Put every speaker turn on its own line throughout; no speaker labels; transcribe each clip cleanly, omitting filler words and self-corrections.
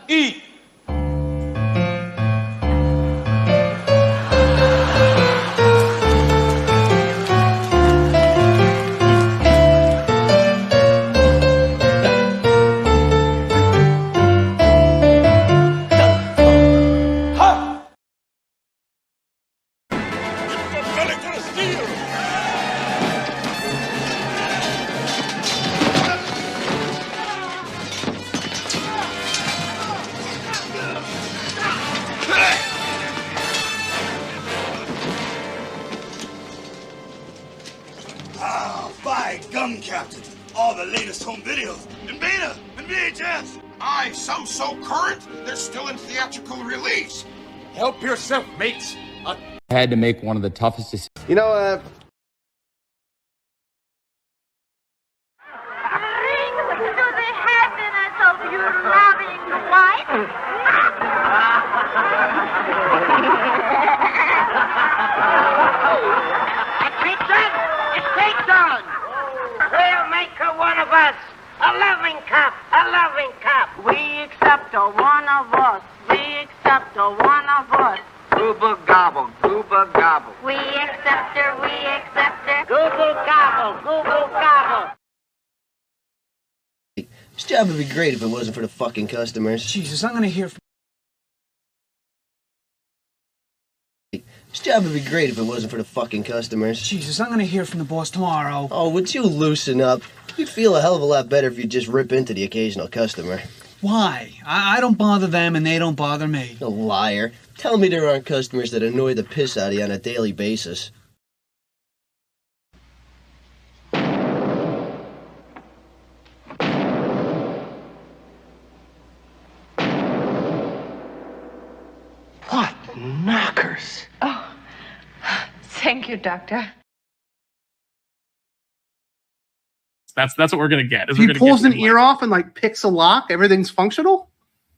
Eat.
By gum, Captain! All the latest home videos in beta and VHS.
Aye, some so current they're still in theatrical release.
Help yourself, mates.
I had to make one of the toughest decisions.
You know,
Rings to the happiness of your loving wife. It's done. We'll make her one of us. A loving cup. A loving cup. We accept her one of us. We accept her one of us.
Gooba gobble, gooba gobble.
We accept her. We accept her. Google gobble. Google gobble.
this job would be great if it wasn't for the fucking customers.
Jesus, I'm gonna hear from...
This job would be great if it wasn't for the fucking customers.
Jesus, I'm gonna hear from the boss tomorrow.
Oh, would you loosen up? You'd feel a hell of a lot better if you just rip into the occasional customer.
Why? I don't bother them and they don't bother me.
A liar. Tell me there aren't customers that annoy the piss out of you on a daily basis.
What knockers?
Oh, thank you, Doctor.
That's what we're gonna get.
He pulls an ear off and like picks a lock. Everything's functional.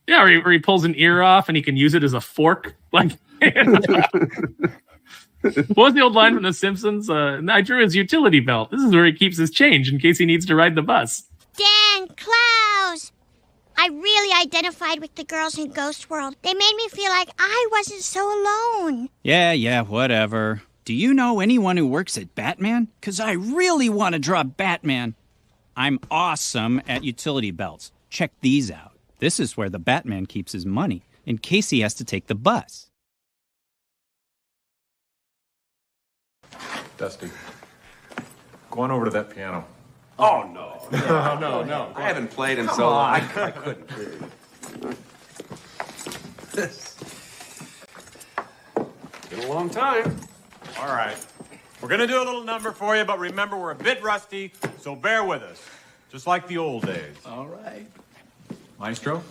Yeah, or he pulls an ear off and he can use it as a fork. Like, what was the old line from The Simpsons? I drew his utility belt. This is where he keeps his change in case he needs to ride the bus.
Dan, Klaus! I really identified with the girls in Ghost World. They made me feel like I wasn't so alone.
Yeah, whatever. Do you know anyone who works at Batman? 'Cause I really want to draw Batman. I'm awesome at utility belts. Check these out. This is where the Batman keeps his money in case he has to take the bus.
Dusty, go on over to that piano.
Oh, no.
No.
I haven't played in
Come
so long.
on. I couldn't hear you. Been a long time. All right. We're going to do a little number for you, but remember, we're a bit rusty, so bear with us. Just like the old days.
All right.
Maestro?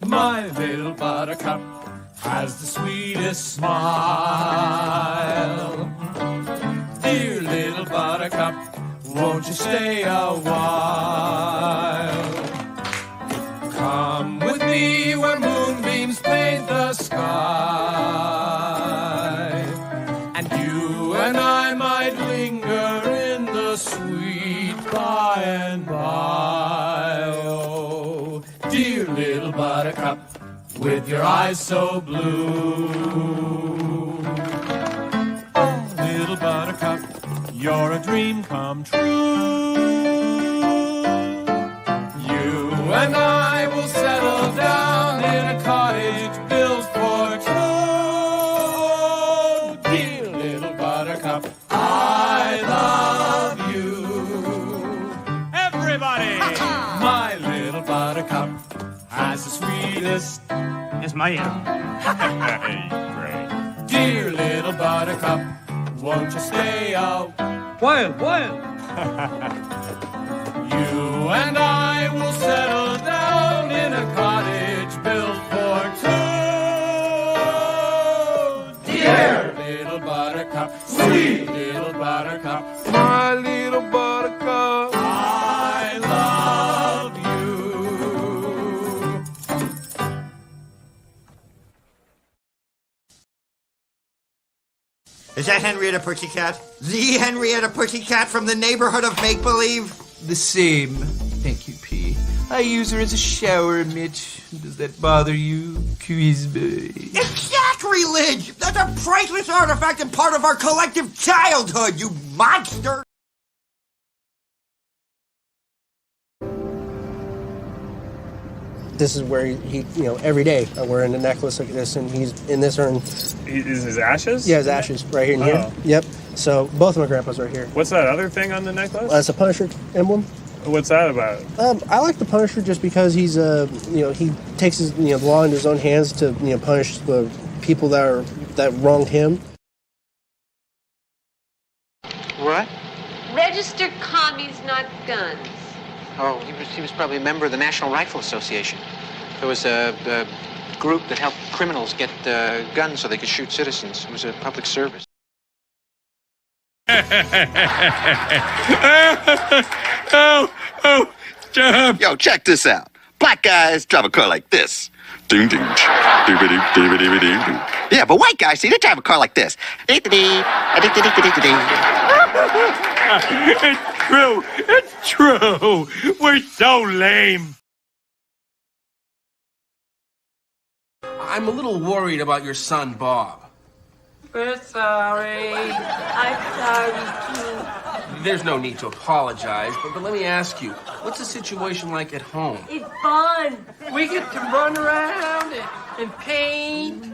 My little buttercup has the sweetest smile. Dear little buttercup, won't you stay a while? Come with me where moonbeams paint the sky, and you and I might linger in the sweet by and by. Oh, dear little buttercup, with your eyes so blue. Oh, little buttercup, you're a dream come true. You and I will settle down in a cottage built for two. Dear little buttercup, I love you. Everybody! My little buttercup has the sweetest...
Yes, ma'am.
Great. Dear little buttercup, won't you stay a
While.
You and I will settle down in a cottage built for two. Dear little buttercup, sweet little buttercup, my little buttercup, I love you.
Is that Henrietta Pussycat? The Henrietta Pussycat from the neighborhood of make-believe?
The same. Thank you, P. I use her as a shower mitt. Does that bother you, Quizby?
It's sacrilege! That's a priceless artifact and part of our collective childhood, you monster!
This is where he every day I'm wearing a necklace like this, and he's in this urn.
Is his ashes?
Yeah, his ashes right here and here. Yep. So both of my grandpas are here.
What's that other thing on the necklace?
It's a Punisher emblem.
What's that about?
I like the Punisher just because he's he takes his the law into his own hands to punish the people that wronged him.
What?
Registered commies, not guns.
Oh, he was probably a member of the National Rifle Association. There was a group that helped criminals get guns so they could shoot citizens. It was a public service.
Yo, check this out. Black guys drive a car like this. Ding ding. Yeah, but white guys, see, they drive a car like this.
It's true. It's true. We're so lame.
I'm a little worried about your son, Bob.
We're sorry. I'm sorry, too.
There's no need to apologize, but let me ask you, what's the situation like at home?
It's fun. We get to run around and paint.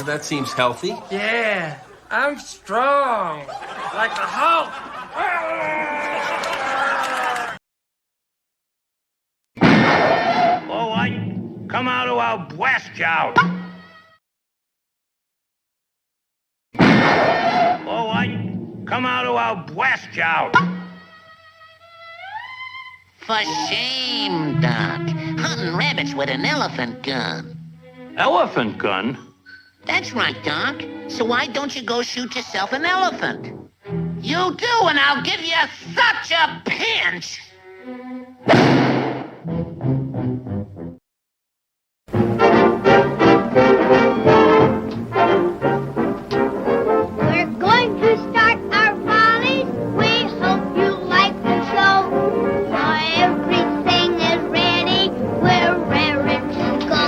That seems healthy.
Yeah, I'm strong. Like the Hulk.
All right, come out or I'll blast you out. All right, come out or I'll blast you out.
For shame, Doc. Hunting rabbits with an elephant gun.
Elephant gun?
That's right, Doc. So why don't you go shoot yourself an elephant? You do, and I'll give you such a pinch!
We're going to start our volleys. We hope you like the show. So everything is ready. We're raring to go.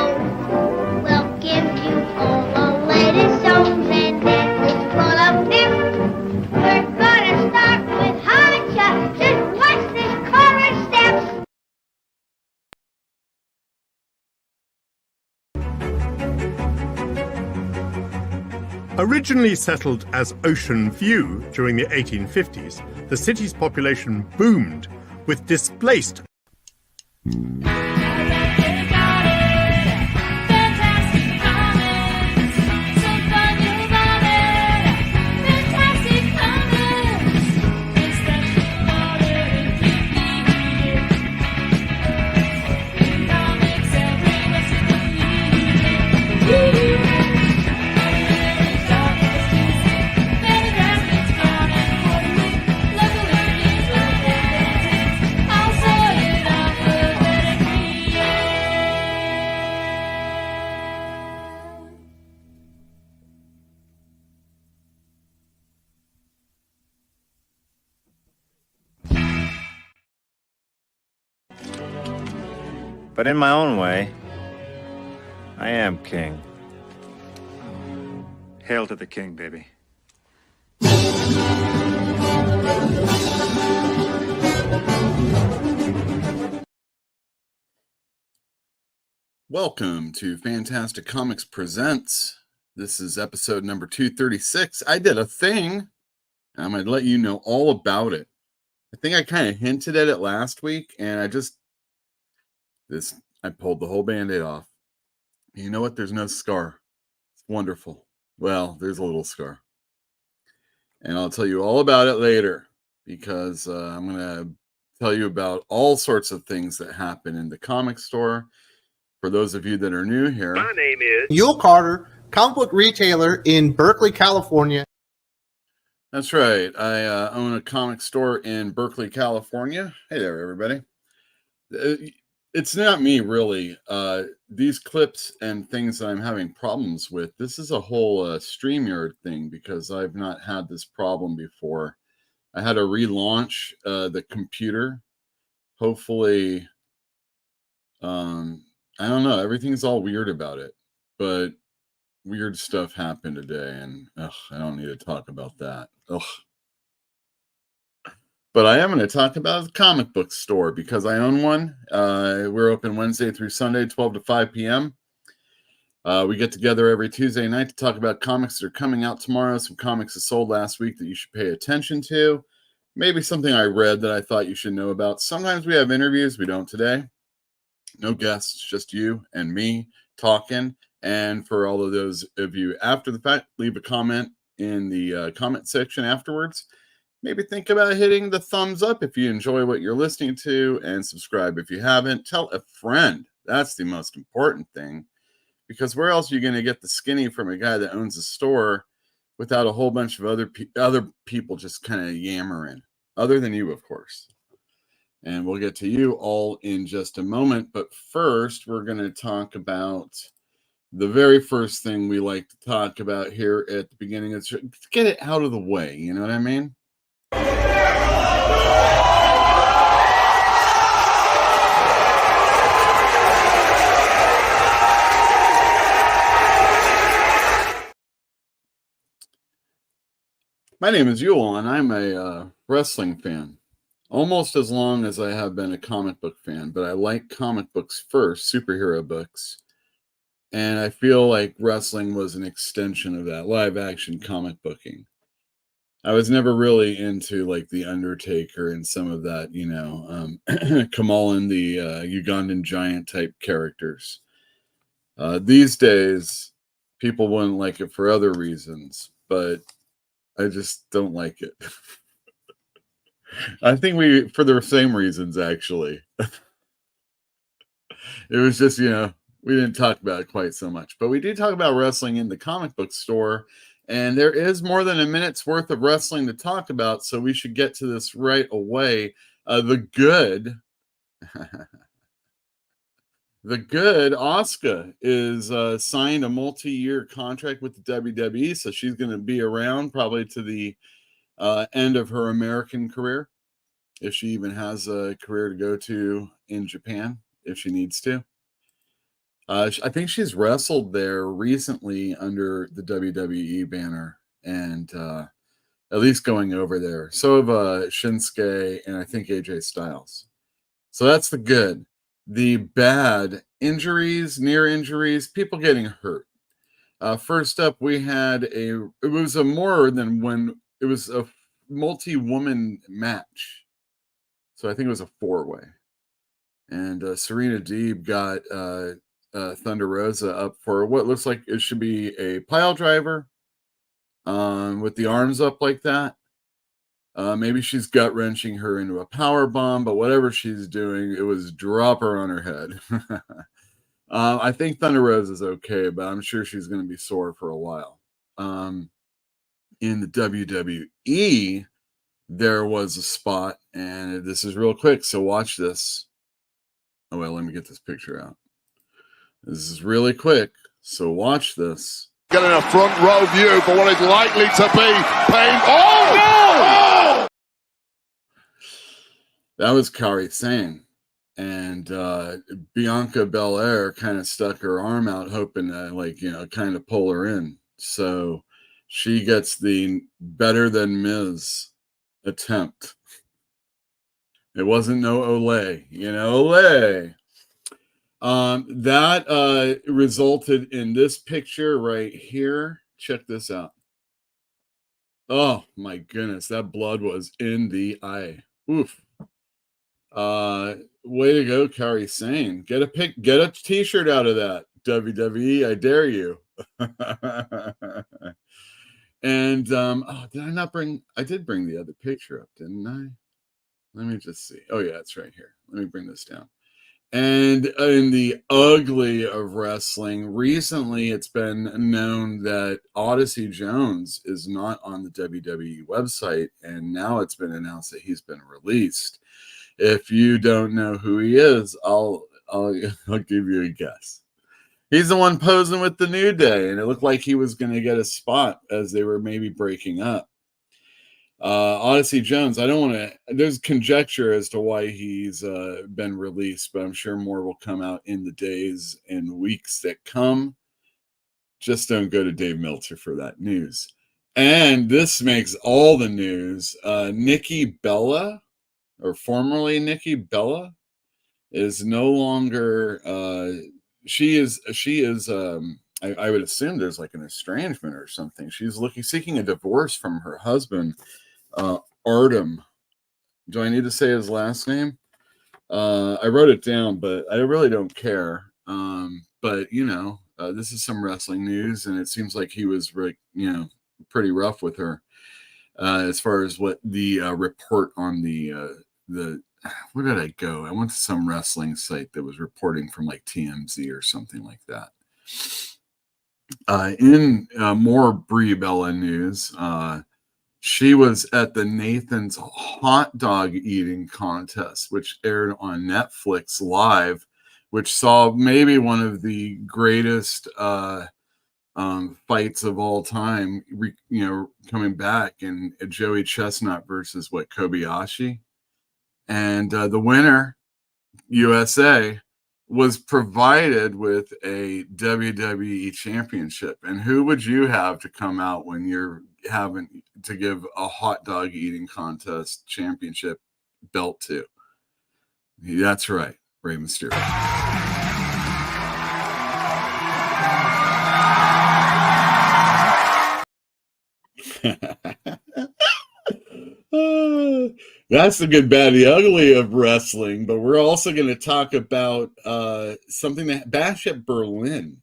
We'll give you all the latest songs and dances full of pep. We're gonna start with hot shot. Just watch this chorus steps.
Originally settled as Ocean View during the 1850s, the city's population boomed with displaced
But in my own way, I am king. Hail to the king, baby.
Welcome to Fantastic Comics Presents. This is episode number 236. I did a thing, and I'm going to let you know all about it. I think I kind of hinted at it last week, and I pulled the whole Band-Aid off. You know what? There's no scar. It's wonderful. Well, there's a little scar. And I'll tell you all about it later, because I'm going to tell you about all sorts of things that happen in the comic store. For those of you that are new here,
my name is Yule Carter, comic book retailer in Berkeley, California.
That's right. I own a comic store in Berkeley, California. Hey there, everybody. it's not me really. These clips and things that I'm having problems with, this is a whole StreamYard thing because I've not had this problem before. I had to relaunch the computer. Hopefully, I don't know. Everything's all weird about it, but weird stuff happened today, and I don't need to talk about that. But I am going to talk about the comic book store because I own one. We're open Wednesday through Sunday, 12 to 5 p.m. We get together every Tuesday night to talk about comics that are coming out tomorrow. Some comics that sold last week that you should pay attention to. Maybe something I read that I thought you should know about. Sometimes we have interviews. We don't today. No guests, just you and me talking. And for all of those of you after the fact, leave a comment in the comment section afterwards. Maybe think about hitting the thumbs up if you enjoy what you're listening to, and subscribe if you haven't. Tell a friend. That's the most important thing, because where else are you going to get the skinny from a guy that owns a store without a whole bunch of other people just kind of yammering, other than you, of course. And we'll get to you all in just a moment. But first, we're going to talk about the very first thing we like to talk about here at the beginning. It's get it out of the way. You know what I mean? My name is Yule, and I'm a wrestling fan. Almost as long as I have been a comic book fan, but I like comic books first, superhero books. And I feel like wrestling was an extension of that, live action comic booking. I was never really into like The Undertaker and some of that, Kamal and the Ugandan giant type characters. These days, people wouldn't like it for other reasons, but I just don't like it. I think for the same reasons, actually. It was just, we didn't talk about it quite so much, but we did talk about wrestling in the comic book store. And there is more than a minute's worth of wrestling to talk about, so we should get to this right away. The good Asuka is signed a multi-year contract with the WWE, so she's going to be around probably to the end of her American career, if she even has a career to go to in Japan, if she needs to. I think she's wrestled there recently under the WWE banner, and at least going over there. So have Shinsuke and I think AJ Styles. So that's the good. The bad, injuries, near injuries, people getting hurt. First up, we had it was a multi-woman match. So I think it was a 4-way. And Serena Deeb got Thunder Rosa up for what looks like it should be a pile driver with the arms up like that. Maybe she's gut wrenching her into a power bomb, but whatever she's doing, it was drop her on her head. I think Thunder Rosa is okay, but I'm sure she's going to be sore for a while. In the WWE, there was a spot, and this is real quick, so watch this. Oh, well, let me get this picture out. This is really quick, so watch this.
Getting a front row view for what is likely to be pain. Oh, no! Oh!
That was Kairi Sane. And Bianca Belair kind of stuck her arm out, hoping to, kind of pull her in. So she gets the better than Miz attempt. It wasn't no Olay, Olay. That resulted in this picture right here. Check this out. Oh my goodness, that blood was in the eye. Oof. Way to go, Kairi Sane. Get a t-shirt out of that, WWE. I dare you. And I did bring the other picture up, didn't I? Let me just see. Oh yeah, it's right here. Let me bring this down. And in the ugly of wrestling, recently it's been known that Odyssey Jones is not on the WWE website, and now it's been announced that he's been released. If you don't know who he is, I'll I'll give you a guess. He's the one posing with the New Day, and it looked like he was going to get a spot as they were maybe breaking up. Odyssey Jones, I don't want to, there's conjecture as to why he's been released, but I'm sure more will come out in the days and weeks that come. Just don't go to Dave Meltzer for that news. And this makes all the news. Nikki Bella, or formerly Nikki Bella, is no longer, she is I would assume there's like an estrangement or something. She's seeking a divorce from her husband, Artem. Do I need to say his last name? I wrote it down, but I really don't care. But this is some wrestling news, and it seems like he was pretty rough with her as far as what the report on the where did I go? I went to some wrestling site that was reporting from like TMZ or something like that. In more Brie Bella news, she was at the Nathan's hot dog eating contest, which aired on Netflix Live, which saw maybe one of the greatest fights of all time, coming back, and Joey Chestnut versus Kobayashi. And the winner, USA, was provided with a WWE championship. And who would you have to come out when you're having to give a hot dog eating contest championship belt to? That's right, Rey Mysterio. That's the good, bad, the ugly of wrestling. But we're also going to talk about something that Bash at Berlin.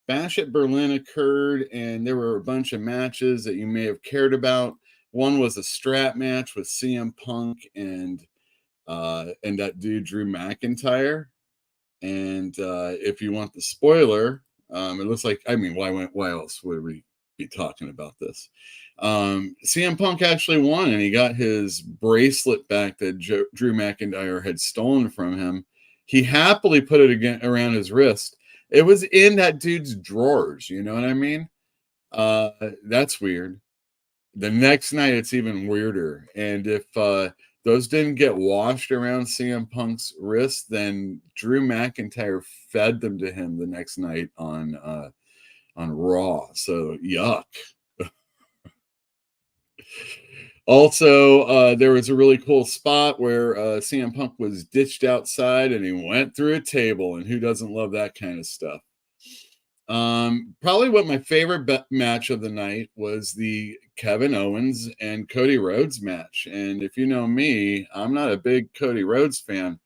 Bash at Berlin occurred, and there were a bunch of matches that you may have cared about. One was a strap match with CM Punk and that dude Drew McIntyre. And if you want the spoiler, it looks like, why else would we be talking about this? CM Punk actually won, and he got his bracelet back that Drew McIntyre had stolen from him. He happily put it again around his wrist. It was in that dude's drawers, you know what I mean? That's weird. The next night, it's even weirder. And if those didn't get washed around CM Punk's wrist, then Drew McIntyre fed them to him the next night on Raw. So yuck. Also, there was a really cool spot where CM Punk was ditched outside and he went through a table, and who doesn't love that kind of stuff? Probably what my favorite match of the night was the Kevin Owens and Cody Rhodes match. And if you know me, I'm not a big Cody Rhodes fan.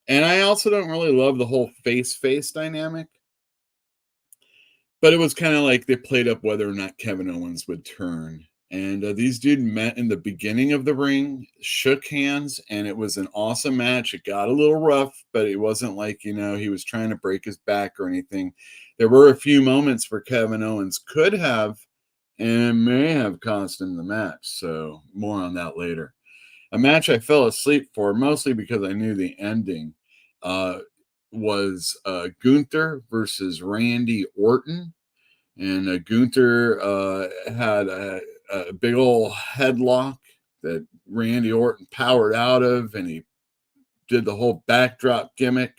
And I also don't really love the whole face-face dynamic. But it was kind of like they played up whether or not Kevin Owens would turn. And these dudes met in the beginning of the ring, shook hands, and it was an awesome match. It got a little rough, but it wasn't like, he was trying to break his back or anything. There were a few moments where Kevin Owens could have and may have cost him the match. So more on that later. A match I fell asleep for, mostly because I knew the ending, was Gunther versus Randy Orton. And Gunther had a big old headlock that Randy Orton powered out of, and he did the whole backdrop gimmick.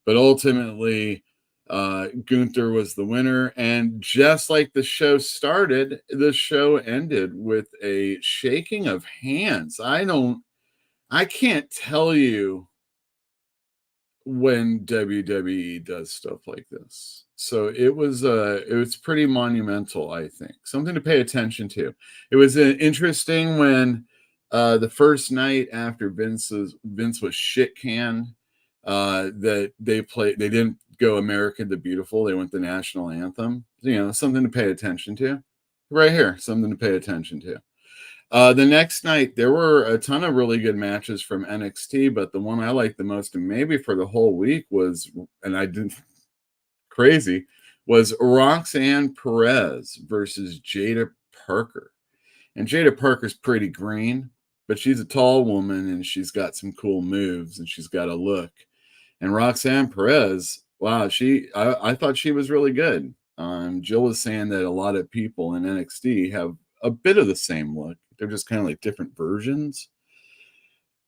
But ultimately, Gunther was the winner. And just like the show started, the show ended with a shaking of hands. I can't tell you when WWE does stuff like this. So it was pretty monumental, I think. Something to pay attention to. It was interesting when the first night after Vince was shit canned, that they didn't go America the Beautiful. They went the national anthem. Something to pay attention to. Right here, something to pay attention to. The next night, there were a ton of really good matches from NXT, but the one I liked the most, and maybe for the whole week, was Roxanne Perez versus Jada Parker. And Jada Parker's pretty green, but she's a tall woman, and she's got some cool moves, and she's got a look. And Roxanne Perez, wow, I thought she was really good. Jill was saying that a lot of people in NXT have a bit of the same look. They're just kind of like different versions.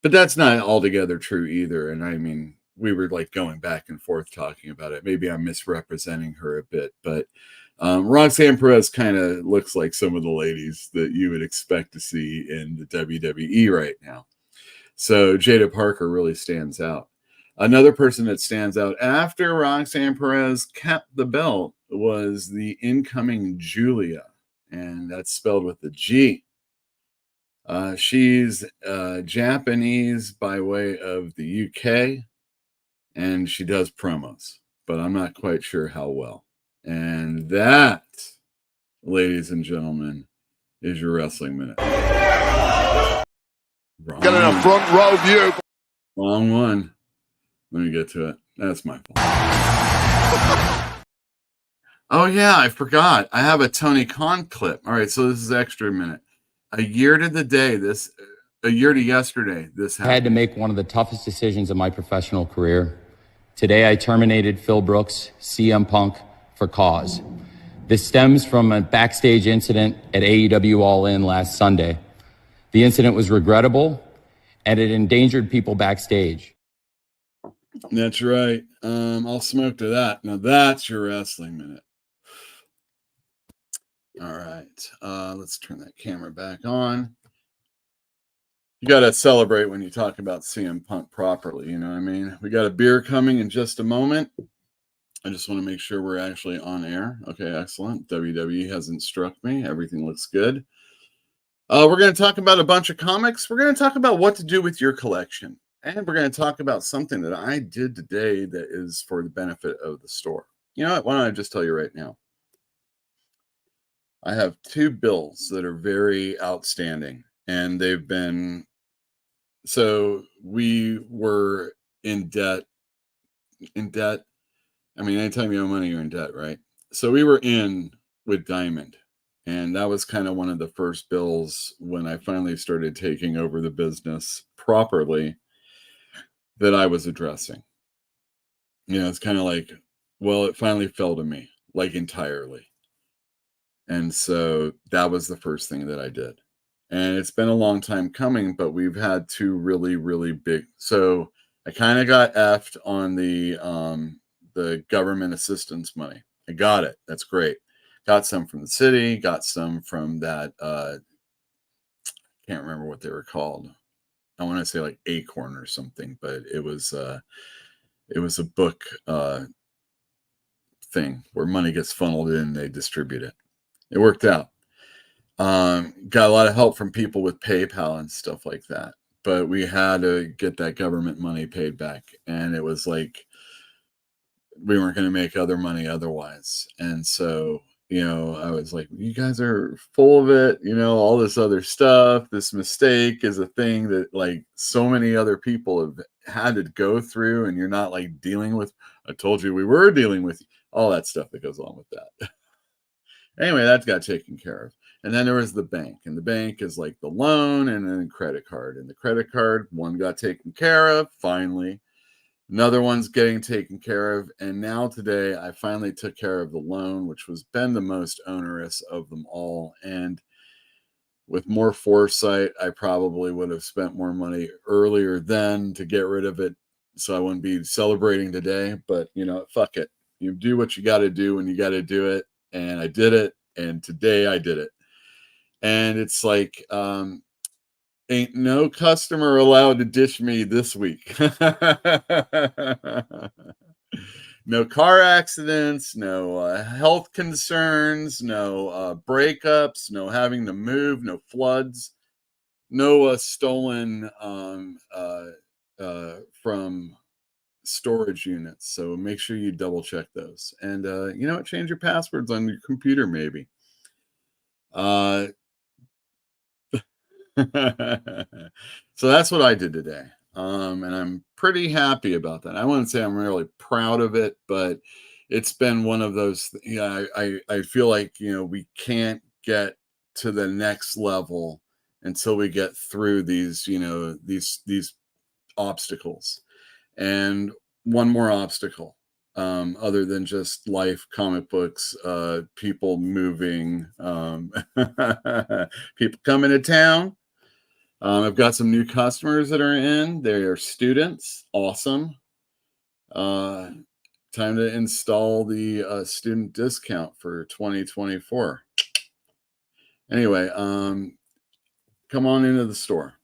But that's not altogether true either. And I mean, we were like going back and forth talking about it. Maybe I'm misrepresenting her a bit, but Roxanne Perez kind of looks like some of the ladies that you would expect to see in the WWE right now. So Jada Parker really stands out. Another person that stands out after Roxanne Perez kept the belt was the incoming Julia, and that's spelled with a G. She's Japanese by way of the UK, and she does promos, but I'm not quite sure how well. And that, ladies and gentlemen, is your Wrestling Minute.
Getting a front row view.
Wrong one. Let me get to it. That's my fault. Oh, yeah, I forgot. I have a Tony Khan clip. All right, so this is extra minute. A year to yesterday, this happened.
I had to make one of the toughest decisions of my professional career. Today, I terminated Phil Brooks, CM Punk, for cause. This stems from a backstage incident at AEW All In last Sunday. The incident was regrettable, and it endangered people backstage.
That's right. I'll smoke to that. Now that's your Wrestling Minute. All right. Let's turn that camera back on. You got to celebrate when you talk about CM Punk properly. You know what I mean? We got a beer coming in just a moment. I just want to make sure we're actually on air. Okay, excellent. WWE hasn't struck me. Everything looks good. We're going to talk about a bunch of comics. We're going to talk about what to do with your collection. And we're going to talk about something that I did today that is for the benefit of the store. You know what? Why don't I just tell you right now? I have 2 bills that are very outstanding. And they've been... So we were in debt. I mean, anytime you owe money, you're in debt, right? So we were in with Diamond. And that was kind of one of the first bills when I finally started taking over the business properly that I was addressing. You know, it's kind of like, well, it finally fell to me, like entirely. And so that was the first thing that I did. And it's been a long time coming, but we've had 2 really, really big. So I kind of got effed on the government assistance money. I got it. That's great. Got some from the city, got some from that, can't remember what they were called. I want to say like Acorn or something, but it was a book thing where money gets funneled in and they distribute it. It worked out. Got a lot of help from people with PayPal and stuff like that, but we had to get that government money paid back. And it was like, we weren't going to make other money otherwise. And so, you know, I was like, you guys are full of it, you know, all this other stuff. This mistake is a thing that like so many other people have had to go through, and you're not like dealing with, I told you we were dealing with all that stuff that goes on with that. Anyway, that got taken care of. And then there was the bank, and the bank is like the loan and then credit card. And the credit card, one got taken care of, finally. Another one's getting taken care of. And now today, I finally took care of the loan, which was been the most onerous of them all. And with more foresight, I probably would have spent more money earlier then to get rid of it, so I wouldn't be celebrating today. But, you know, fuck it. You do what you got to do when you got to do it. And I did it. And today I did it. And it's like, ain't no customer allowed to dish me this week. No car accidents, no health concerns, no breakups, no having to move, no floods, no stolen from storage units. So make sure you double check those. And you know what? Change your passwords on your computer, maybe. So that's what I did today. And I'm pretty happy about that. I wouldn't say I'm really proud of it, but it's been one of those, I feel like, you know, we can't get to the next level until we get through these, you know, these obstacles. And one more obstacle, other than just life, comic books, people moving, people coming to town. I've got some new customers that are in. They are students. Awesome. Time to install the student discount for 2024. Anyway, come on into the store.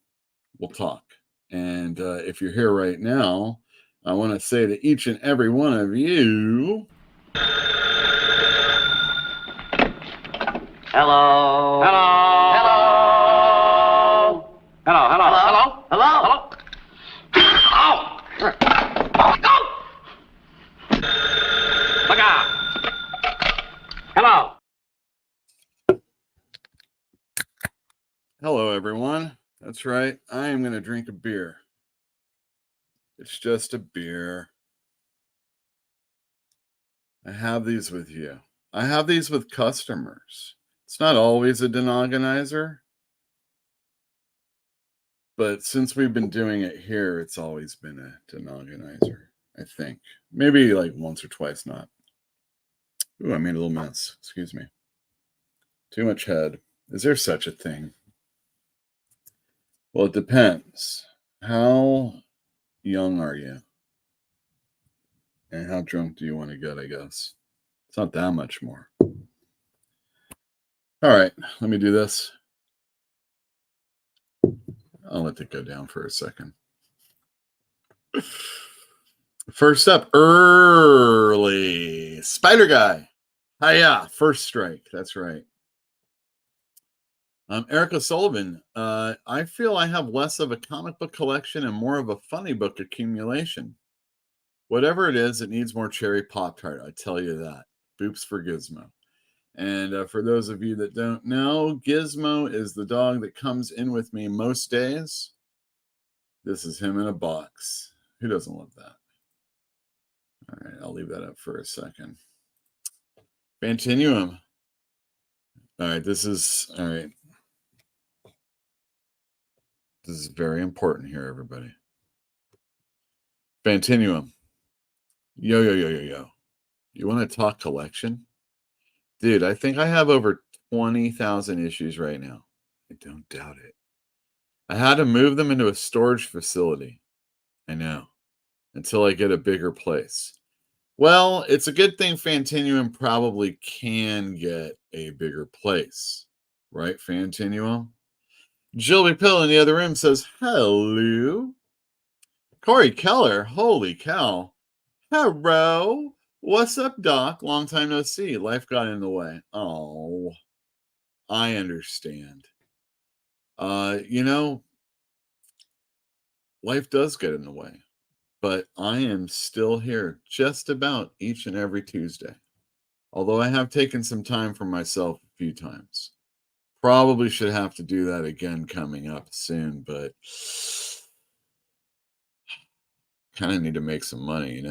We'll talk. And if you're here right now, I want to say to each and every one of you,
Hello. Hello. Hello. Hello. Hello. Hello. Hello. Hello. Oh. Go. Look out. Hello.
hello, everyone. That's right. I am going to drink a beer. It's just a beer. I have these with you. I have these with customers. It's not always a denogonizer, but since we've been doing it here, it's always been a denogonizer, I think. Maybe like once or twice not. Ooh, I made a little mess. Excuse me. Too much head. Is there such a thing? Well, it depends. How young are you? And how drunk do you want to get, I guess? It's not that much more. All right, let me do this. I'll let it go down for a second. First up, early Spider Guy. Hiya, first strike. That's right. Erica Sullivan. I feel I have less of a comic book collection and more of a funny book accumulation. Whatever it is, it needs more cherry Pop-Tart. I tell you that. Boops for Gizmo. And for those of you that don't know, Gizmo is the dog that comes in with me most days. This is him in a box. Who doesn't love that? All right, I'll leave that up for a second. Fantinuum. All right, this is very important here, everybody. Fantinuum. Yo. You want to talk collection? Dude, I think I have over 20,000 issues right now. I don't doubt it. I had to move them into a storage facility. I know. Until I get a bigger place. Well, it's a good thing Fantinuum probably can get a bigger place. Right, Fantinuum? Jilby Pill in the other room says, hello. Corey Keller, holy cow. Hello. What's up, Doc? Long time no see. Life got in the way. Oh, I understand. Life does get in the way. But I am still here just about each and every Tuesday. Although I have taken some time for myself a few times. Probably should have to do that again coming up soon, but kind of need to make some money,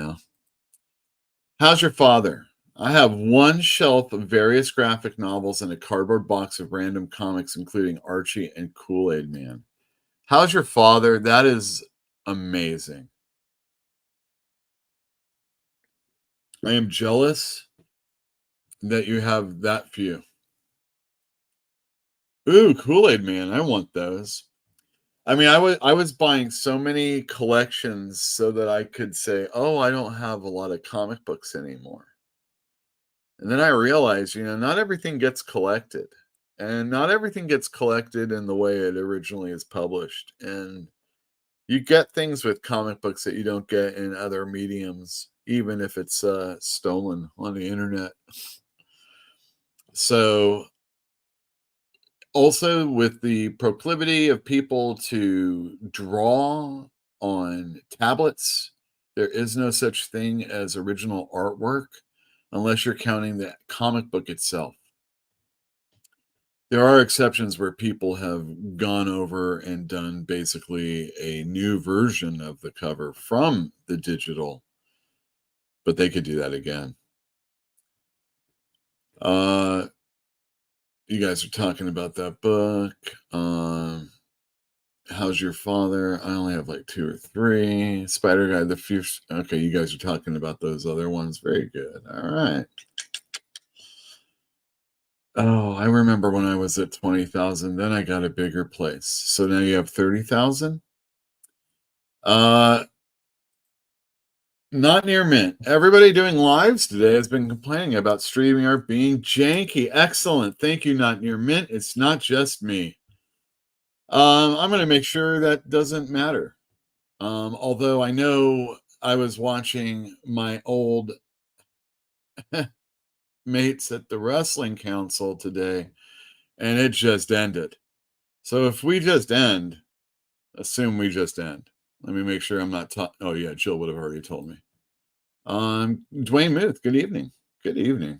How's your father? I have one shelf of various graphic novels and a cardboard box of random comics, including Archie and Kool-Aid Man. How's your father? That is amazing. I am jealous that you have that few. Ooh, Kool-Aid Man. I want those. I mean, I was buying so many collections so that I could say, oh, I don't have a lot of comic books anymore. And then I realized, not everything gets collected. And not everything gets collected in the way it originally is published. And you get things with comic books that you don't get in other mediums, even if it's stolen on the internet. So also, with the proclivity of people to draw on tablets, there is no such thing as original artwork unless you're counting the comic book itself. There are exceptions where people have gone over and done basically a new version of the cover from the digital, but they could do that again. You guys are talking about that book. How's your father? I only have like 2 or 3. Spider Guy, the fierce. Okay, you guys are talking about those other ones. Very good. All right. Oh, I remember when I was at 20,000. Then I got a bigger place. So now you have 30,000. Not near mint. Everybody doing lives today has been complaining about StreamYard being janky. Excellent. Thank you, Not Near Mint. It's not just me. I'm going to make sure that doesn't matter. Although I know I was watching my old mates at the Wrestling Council today, and it just ended. So if we just end, assume we just end. Let me make sure I'm not oh yeah, Jill would have already told me. Dwayne Muth, good evening. Good evening.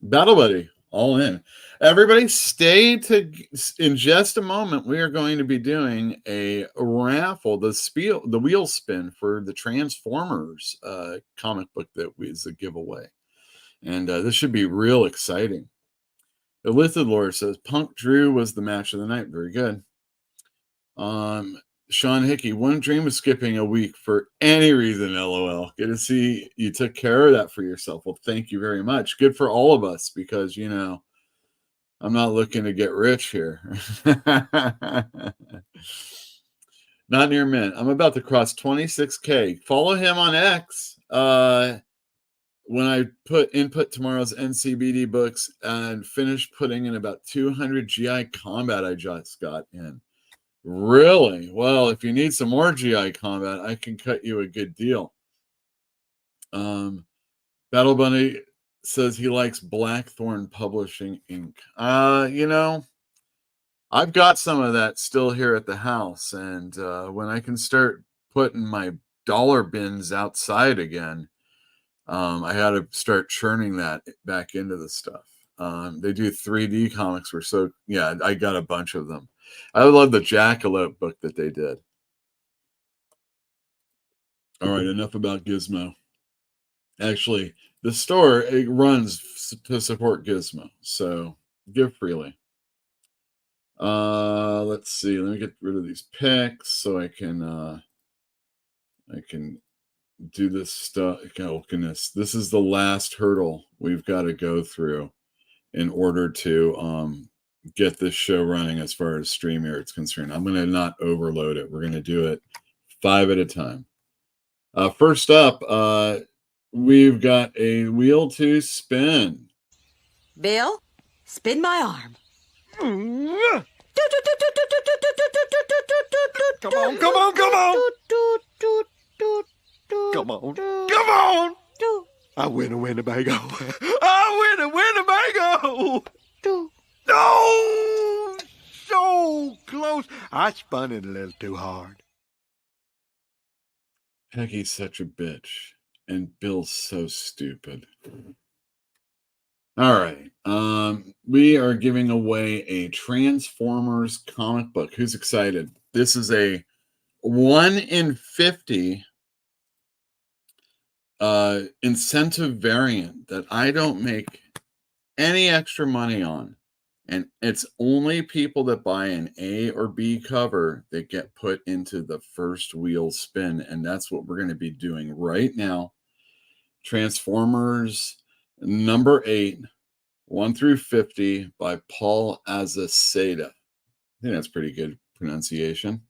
Battle Buddy, all in. Everybody stay in just a moment. We are going to be doing a raffle, the wheel spin for the Transformers comic book that is a giveaway. And this should be real exciting. The Lithid Lord says Punk Drew was the match of the night. Very good. Sean Hickey, wouldn't dream of skipping a week for any reason, LOL. Good to see you took care of that for yourself. Well, thank you very much. Good for all of us because, you know, I'm not looking to get rich here. Not near mint. I'm about to cross 26K. Follow him on X. When I input tomorrow's NCBD books and finish putting in about 200 GI Combat I just got in. Really? Well, if you need some more GI Combat, I can cut you a good deal. Battle Bunny says he likes Blackthorn Publishing Inc. You know, I've got some of that still here at the house, and when I can start putting my dollar bins outside again, I had to start churning that back into the stuff. They do 3D comics. I got a bunch of them. I love the Jackalope book that they did. All right, enough about Gizmo. Actually, the store, it runs to support Gizmo, so give freely. Let's see. Let me get rid of these picks so I can do this stuff. Oh goodness, this is the last hurdle we've got to go through in order to get this show running as far as StreamYard is concerned. I'm going to not overload it. We're going to do it 5 at a time. First up, we've got a wheel to spin.
Bill, spin my arm.
Come on, come on, come on! Come on, come on! I win a Winnebago. I win a Winnebago! No! So close. I spun it a little too hard.
Peggy's such a bitch, and Bill's so stupid. All right. We are giving away a Transformers comic book. Who's excited? This is a 1 in 50 incentive variant that I don't make any extra money on. And it's only people that buy an A or B cover that get put into the first wheel spin. And that's what we're going to be doing right now. Transformers number 8, 1 through 50 by Paul Azaceta. I think that's pretty good pronunciation.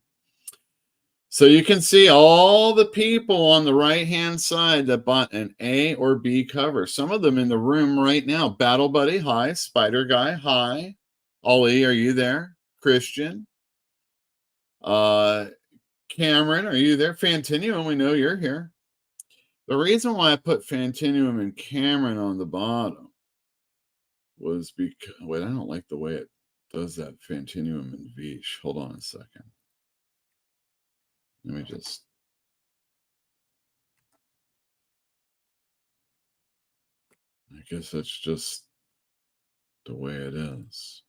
So you can see all the people on the right-hand side that bought an A or B cover. Some of them in the room right now. Battle Buddy, hi. Spider Guy, hi. Ollie, are you there? Christian. Cameron, are you there? Fantinuum, we know you're here. The reason why I put Fantinuum and Cameron on the bottom was because, wait, I don't like the way it does that Fantinuum and Vish. Hold on a second. Let me just. I guess that's just the way it is.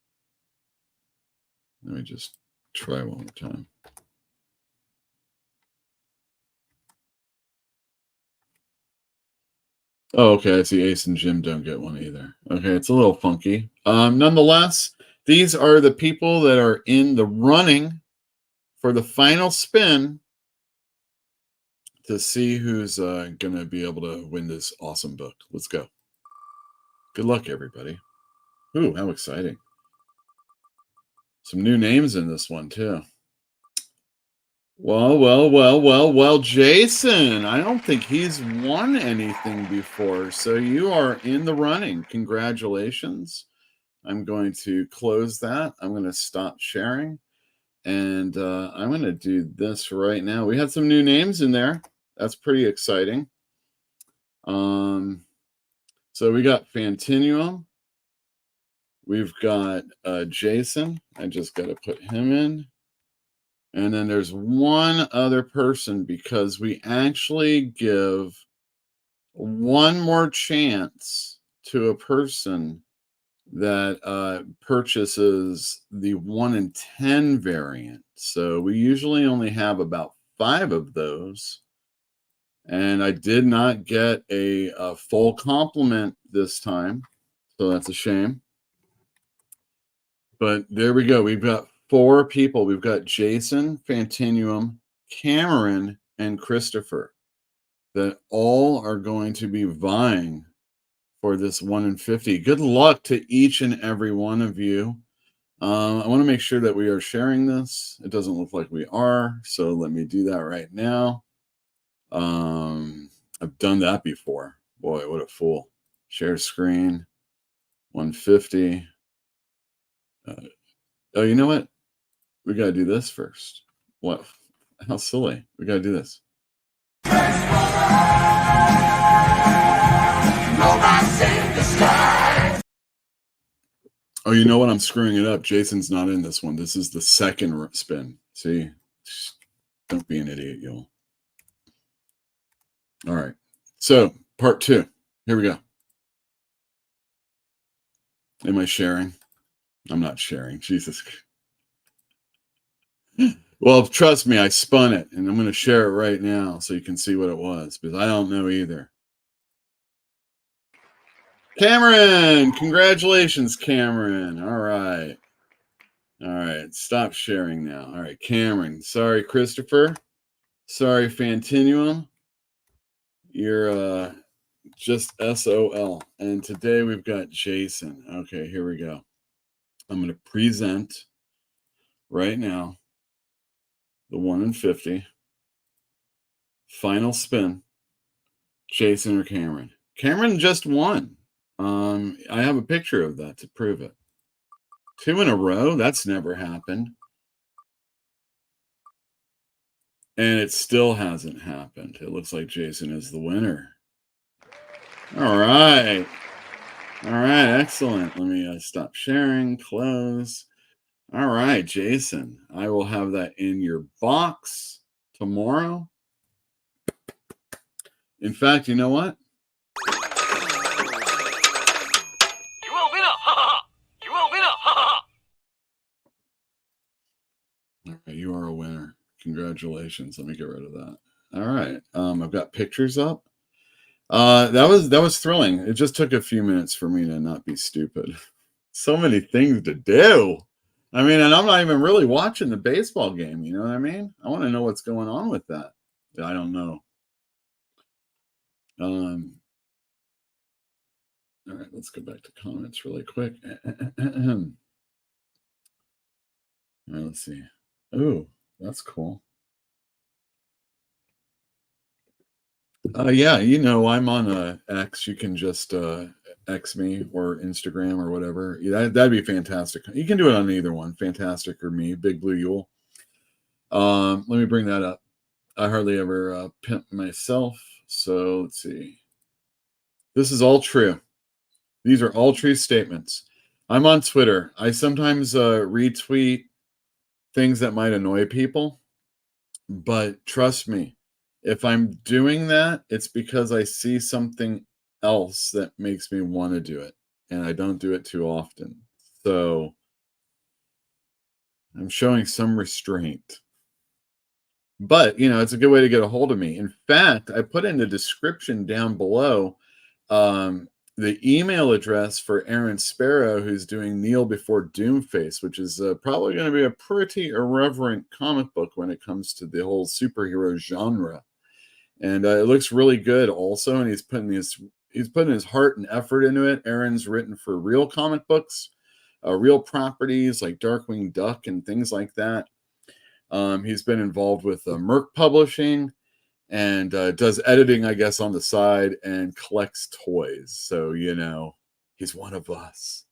Let me just try one more time. Oh, okay. I see Ace and Jim don't get one either. Okay, it's a little funky. Nonetheless, these are the people that are in the running for the final spin to see who's going to be able to win this awesome book. Let's go. Good luck, everybody. Ooh, how exciting. Some new names in this one, too. Well, Jason, I don't think he's won anything before, so you are in the running. Congratulations. I'm going to close that. I'm going to stop sharing, and I'm going to do this right now. We had some new names in there. That's pretty exciting. So we got Fantinuum. We've got Jason. I just got to put him in. And then there's one other person because we actually give one more chance to a person that purchases the 1 in 10 variant. So we usually only have about 5 of those. And I did not get a full complement this time. So that's a shame. But there we go. We've got 4 people. We've got Jason, Fantinuum, Cameron, and Christopher that all are going to be vying for this 1 in 50. Good luck to each and every one of you. I want to make sure that we are sharing this. It doesn't look like we are, so let me do that right now. I've done that before. Boy, what a fool. Share screen, 150. Oh, you know what? We got to do this first. What? How silly. We got to do this. Oh, you know what? I'm screwing it up. Jason's not in this one. This is the second spin. See? Don't be an idiot, y'all. All right. So, part 2. Here we go. Am I sharing? I'm not sharing. Jesus. Well, trust me, I spun it, and I'm going to share it right now so you can see what it was, because I don't know either. Cameron! Congratulations, Cameron. All right. All right. Stop sharing now. All right, Cameron. Sorry, Christopher. Sorry, Fantinuum. You're just SOL. And today we've got Jason. Okay, here we go. I'm going to present right now the 1 in 50. Final spin. Jason or Cameron. Cameron just won. I have a picture of that to prove it. 2 in a row? That's never happened. And it still hasn't happened. It looks like Jason is the winner. All right. All right, excellent. Let me stop sharing, close. All right, Jason. I will have that in your box tomorrow. In fact, you know what?
You will win a You will win a
All right, you are a winner. Congratulations. Let me get rid of that. All right. I've got pictures up. That was thrilling. It just took a few minutes for me to not be stupid. So many things to do. I mean, and I'm not even really watching the baseball game. You know what I mean? I want to know what's going on with that. I don't know. All right, let's go back to comments really quick. All right, let's see. Oh, that's cool. Yeah, you know, I'm on X. You can just X me or Instagram or whatever. Yeah, that'd be fantastic. You can do it on either one, Fantastic or me, Big Blue Yule. Let me bring that up. I hardly ever pimp myself. So let's see. This is all true. These are all true statements. I'm on Twitter. I sometimes retweet things that might annoy people, but trust me, if I'm doing that, it's because I see something else that makes me want to do it, and I don't do it too often. So I'm showing some restraint. But, you know, it's a good way to get a hold of me. In fact, I put in the description down below the email address for Aaron Sparrow, who's doing Kneel Before Doomface, which is probably going to be a pretty irreverent comic book when it comes to the whole superhero genre. And it looks really good also, and he's putting his heart and effort into it. Aaron's written for real comic books, real properties like Darkwing Duck and things like that. He's been involved with Merc Publishing, and does editing, I guess, on the side, and collects toys. So, you know, he's one of us.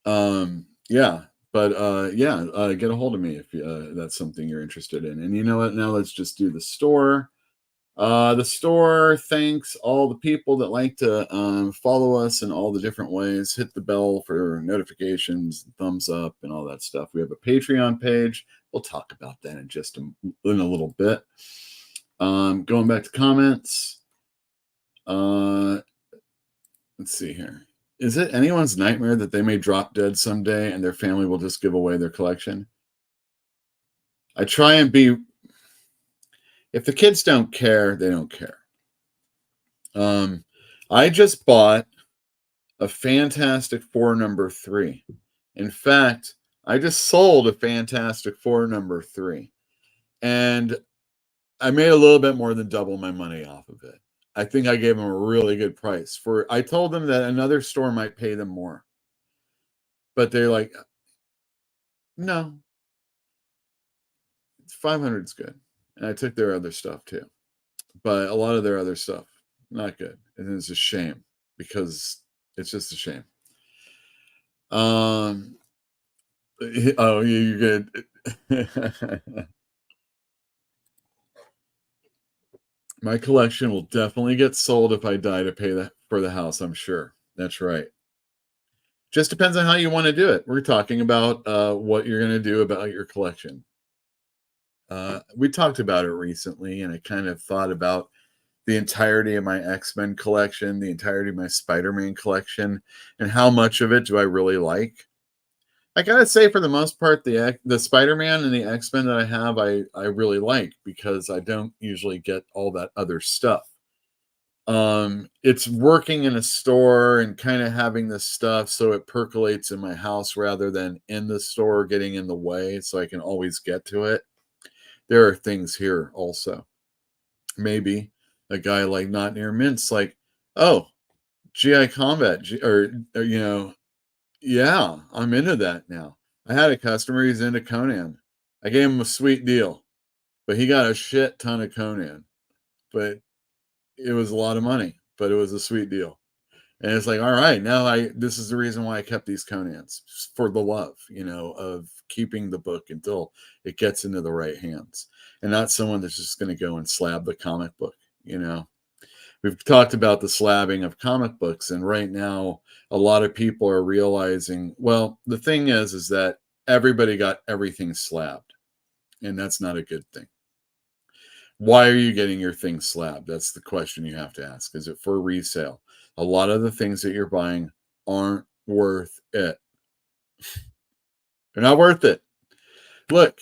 Yeah, but get a hold of me if that's something you're interested in. And you know what? Now let's just do the store. The store thanks all the people that like to follow us in all the different ways. Hit the bell for notifications, thumbs up, and all that stuff. We have a Patreon page. We'll talk about that in a little bit. Going back to comments. Let's see here. Is it anyone's nightmare that they may drop dead someday and their family will just give away their collection? I try and be... If the kids don't care, they don't care. I just bought a Fantastic Four #3. In fact, I just sold a Fantastic Four #3. And I made a little bit more than double my money off of it. I think I gave them a really good price. I told them that another store might pay them more. But they're like, no. 500 is good. And I took their other stuff too. But a lot of their other stuff, not good. And it's a shame because it's just a shame. Oh, you're good. My collection will definitely get sold if I die to pay for the house, I'm sure. That's right. Just depends on how you want to do it. We're talking about what you're going to do about your collection. We talked about it recently, and I kind of thought about the entirety of my X-Men collection, the entirety of my Spider-Man collection, and how much of it do I really like. I gotta say, for the most part, the Spider-Man and the X-Men that I have, I really like, because I don't usually get all that other stuff. It's working in a store and kind of having this stuff so it percolates in my house rather than in the store getting in the way, so I can always get to it. There are things here also. Maybe a guy like Not Near Mint's like, oh, GI Combat, or you know, yeah, I'm into that now. I had a customer, he's into Conan. I gave him a sweet deal, but he got a shit ton of Conan. But it was a lot of money, but it was a sweet deal. And it's like, all right, now this is the reason why I kept these Conans, for the love, you know, of keeping the book until it gets into the right hands, and not someone that's just going to go and slab the comic book, you know. We've talked about the slabbing of comic books, and right now a lot of people are realizing, well, the thing is that everybody got everything slabbed, and that's not a good thing. Why are you getting your thing slabbed? That's the question you have to ask. Is it for resale? A lot of the things that you're buying aren't worth it. They're not worth it. Look,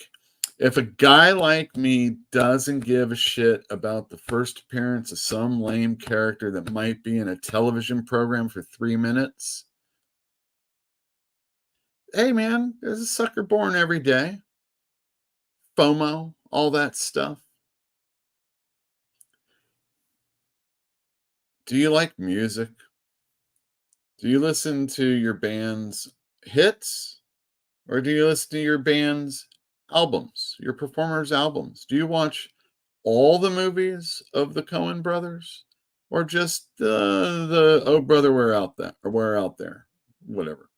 if a guy like me doesn't give a shit about the first appearance of some lame character that might be in a television program for 3 minutes, hey man, there's a sucker born every day. FOMO, all that stuff. Do you like music? Do you listen to your band's hits? Or do you listen to your band's albums, your performers' albums? Do you watch all the movies of the Coen brothers? Or just the Oh Brother, We're Out There, or We're Out There, whatever.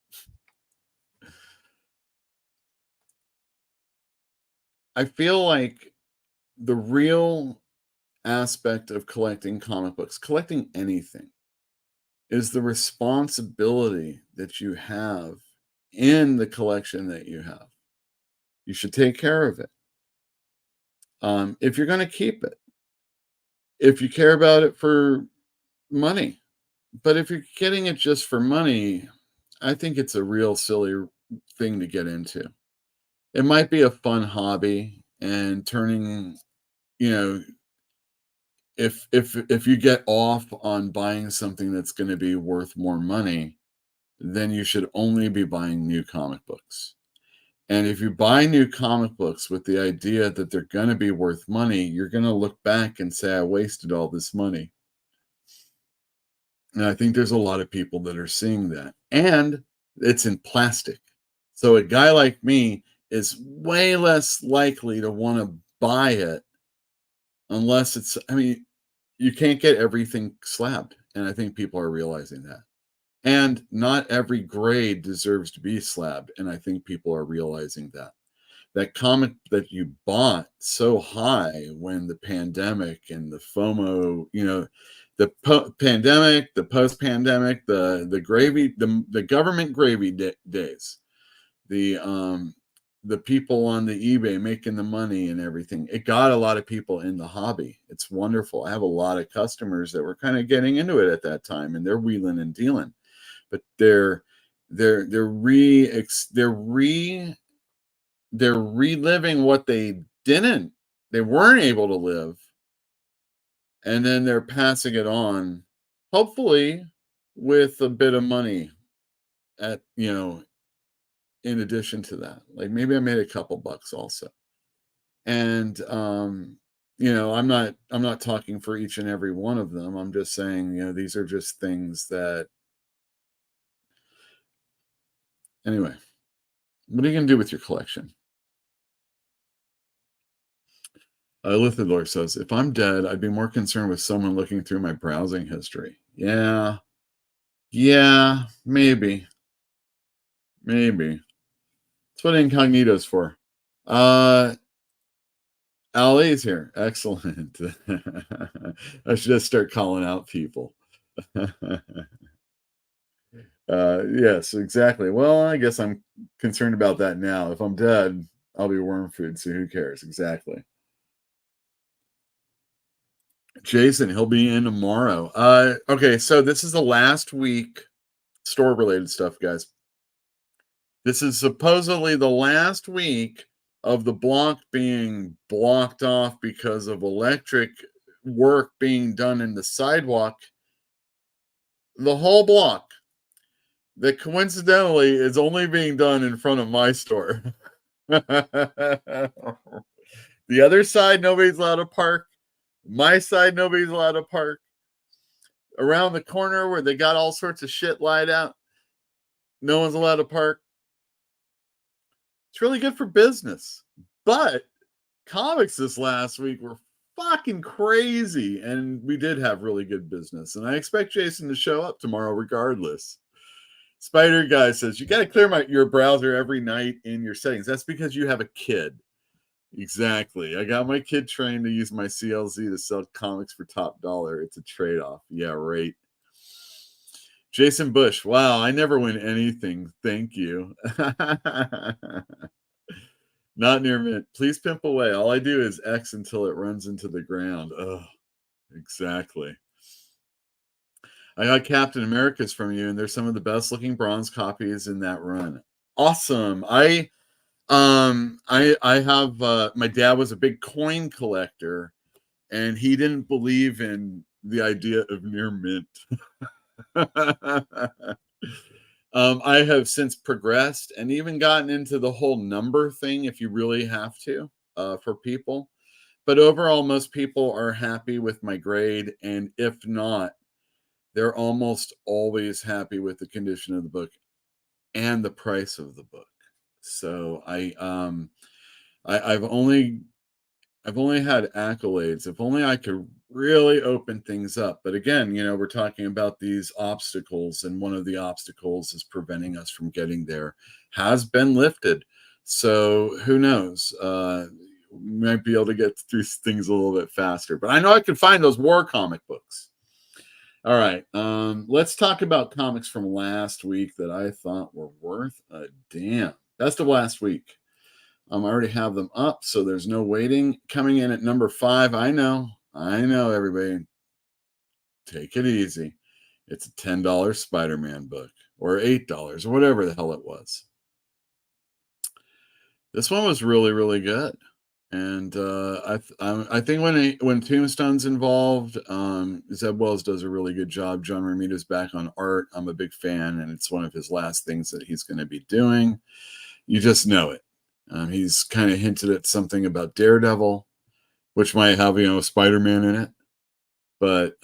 I feel like the real aspect of collecting comic books, collecting anything, is the responsibility that you have in the collection that you have. You should take care of it. If you're going to keep it, if you care about it for money, but if you're getting it just for money, I think it's a real silly thing to get into. It might be a fun hobby, and turning, you know, if you get off on buying something that's going to be worth more money, then you should only be buying new comic books. And if you buy new comic books with the idea that they're going to be worth money, you're going to look back and say, I wasted all this money. And I think there's a lot of people that are seeing that. And it's in plastic. So a guy like me is way less likely to want to buy it unless it's, I mean, you can't get everything slabbed. And I think people are realizing that. And not every grade deserves to be slabbed. And I think people are realizing that. That comic that you bought so high when the pandemic and the FOMO, you know, the pandemic, the post-pandemic, the gravy, the government gravy days, the people on the eBay making the money and everything. It got a lot of people in the hobby. It's wonderful. I have a lot of customers that were kind of getting into it at that time, and they're wheeling and dealing. But they're reliving what they weren't able to live, and then they're passing it on, hopefully with a bit of money at, you know, in addition to that. Like maybe I made a couple bucks also. And you know, I'm not talking for each and every one of them. I'm just saying, you know, these are just things that, anyway, what are you going to do with your collection? Lithidor says, if I'm dead, I'd be more concerned with someone looking through my browsing history. Yeah, maybe. That's what incognito's for. Ali's here. Excellent. I should just start calling out people. Yes, exactly. Well, I guess I'm concerned about that now. If I'm dead, I'll be worm food, so who cares? Exactly. Jason, he'll be in tomorrow. Okay, so this is the last week store-related stuff, guys. This is supposedly the last week of the block being blocked off because of electric work being done in the sidewalk. The whole block that coincidentally is only being done in front of my store. The other side, nobody's allowed to park. My side, nobody's allowed to park. Around the corner where they got all sorts of shit laid out, no one's allowed to park. It's really good for business. But comics this last week were fucking crazy, and we did have really good business. And I expect Jason to show up tomorrow regardless. Spider Guy says, you got to clear your browser every night in your settings. That's because you have a kid. Exactly. I got my kid trained to use my CLZ to sell comics for top dollar. It's a trade-off. Yeah, right. Jason Bush. Wow, I never win anything. Thank you. Not near mint. Please pimp away. All I do is X until it runs into the ground. Oh, exactly. I got Captain America's from you, and they're some of the best looking bronze copies in that run. Awesome. I have my dad was a big coin collector, and he didn't believe in the idea of near mint. I have since progressed and even gotten into the whole number thing if you really have to for people. But overall, most people are happy with my grade, and if not, they're almost always happy with the condition of the book and the price of the book. So I've only had accolades. If only I could really open things up. But again, you know, we're talking about these obstacles, and one of the obstacles is preventing us from getting there has been lifted. So who knows? We might be able to get through things a little bit faster. But I know I can find those war comic books. All right, let's talk about comics from last week that I thought were worth a damn. Best of last week. I already have them up, so there's no waiting. Coming in at number 5, I know, everybody. Take it easy. It's a $10 Spider-Man book, or $8, or whatever the hell it was. This one was really, really good. And I think when Tombstone's involved, Zeb Wells does a really good job. John Romita's back on art. I'm a big fan, and it's one of his last things that he's going to be doing. You just know it. He's kind of hinted at something about Daredevil, which might have, Spider-Man in it. But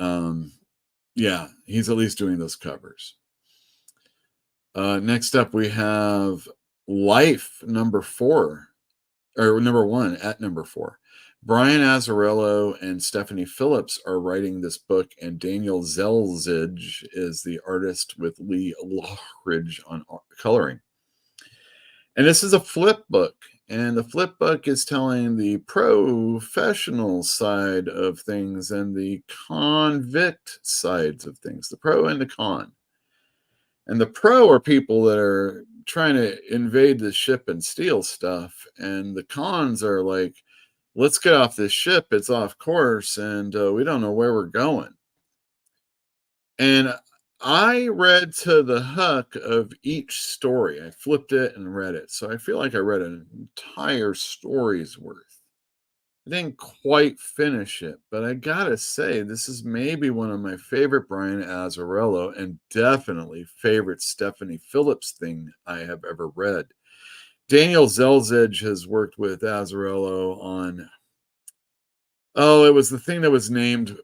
yeah, he's at least doing those covers. Next up, we have Life number 4, or number 1 at number 4. Brian Azzarello and Stephanie Phillips are writing this book, and Daniel Zelzig is the artist with Lee Lockridge on coloring. And this is a flip book, and the flip book is telling the professional side of things and the convict sides of things, the pro and the con. And the pro are people that are trying to invade the ship and steal stuff, and the cons are like, let's get off this ship, it's off course, and we don't know where we're going. And I read to the hook of each story. I flipped it and read it. So I feel like I read an entire story's worth. I didn't quite finish it, but I gotta say, this is maybe one of my favorite Brian Azzarello and definitely favorite Stephanie Phillips thing I have ever read. Daniel Zelzig has worked with Azzarello on, it was the thing that was named,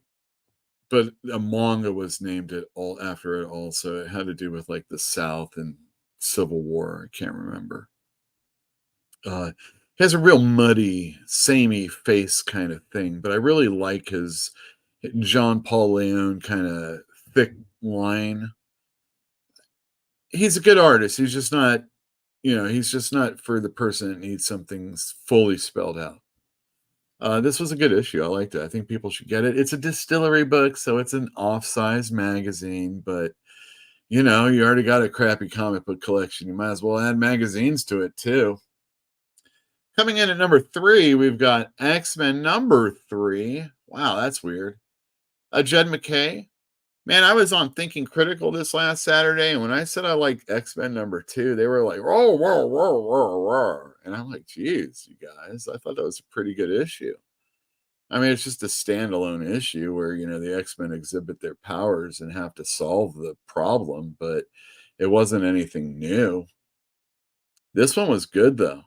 but a manga was named it all after it also. It had to do with like the South and Civil War. I can't remember. He has a real muddy, samey face kind of thing, but I really like his Jean Paul Leon kind of thick line. He's a good artist. He's just not, he's just not for the person that needs something fully spelled out. This was a good issue. I liked it. I think people should get it. It's a distillery book, so it's an off-size magazine, but you already got a crappy comic book collection. You might as well add magazines to it too. Coming in at number 3, we've got X-Men number 3. Wow, that's weird. Jed MacKay. Man, I was on Thinking Critical this last Saturday, and when I said I liked X-Men number 2, they were like, "Roar, roar, roar, roar, roar." And I'm like, geez, you guys, I thought that was a pretty good issue. I mean, it's just a standalone issue where, the X-Men exhibit their powers and have to solve the problem, but it wasn't anything new. This one was good, though.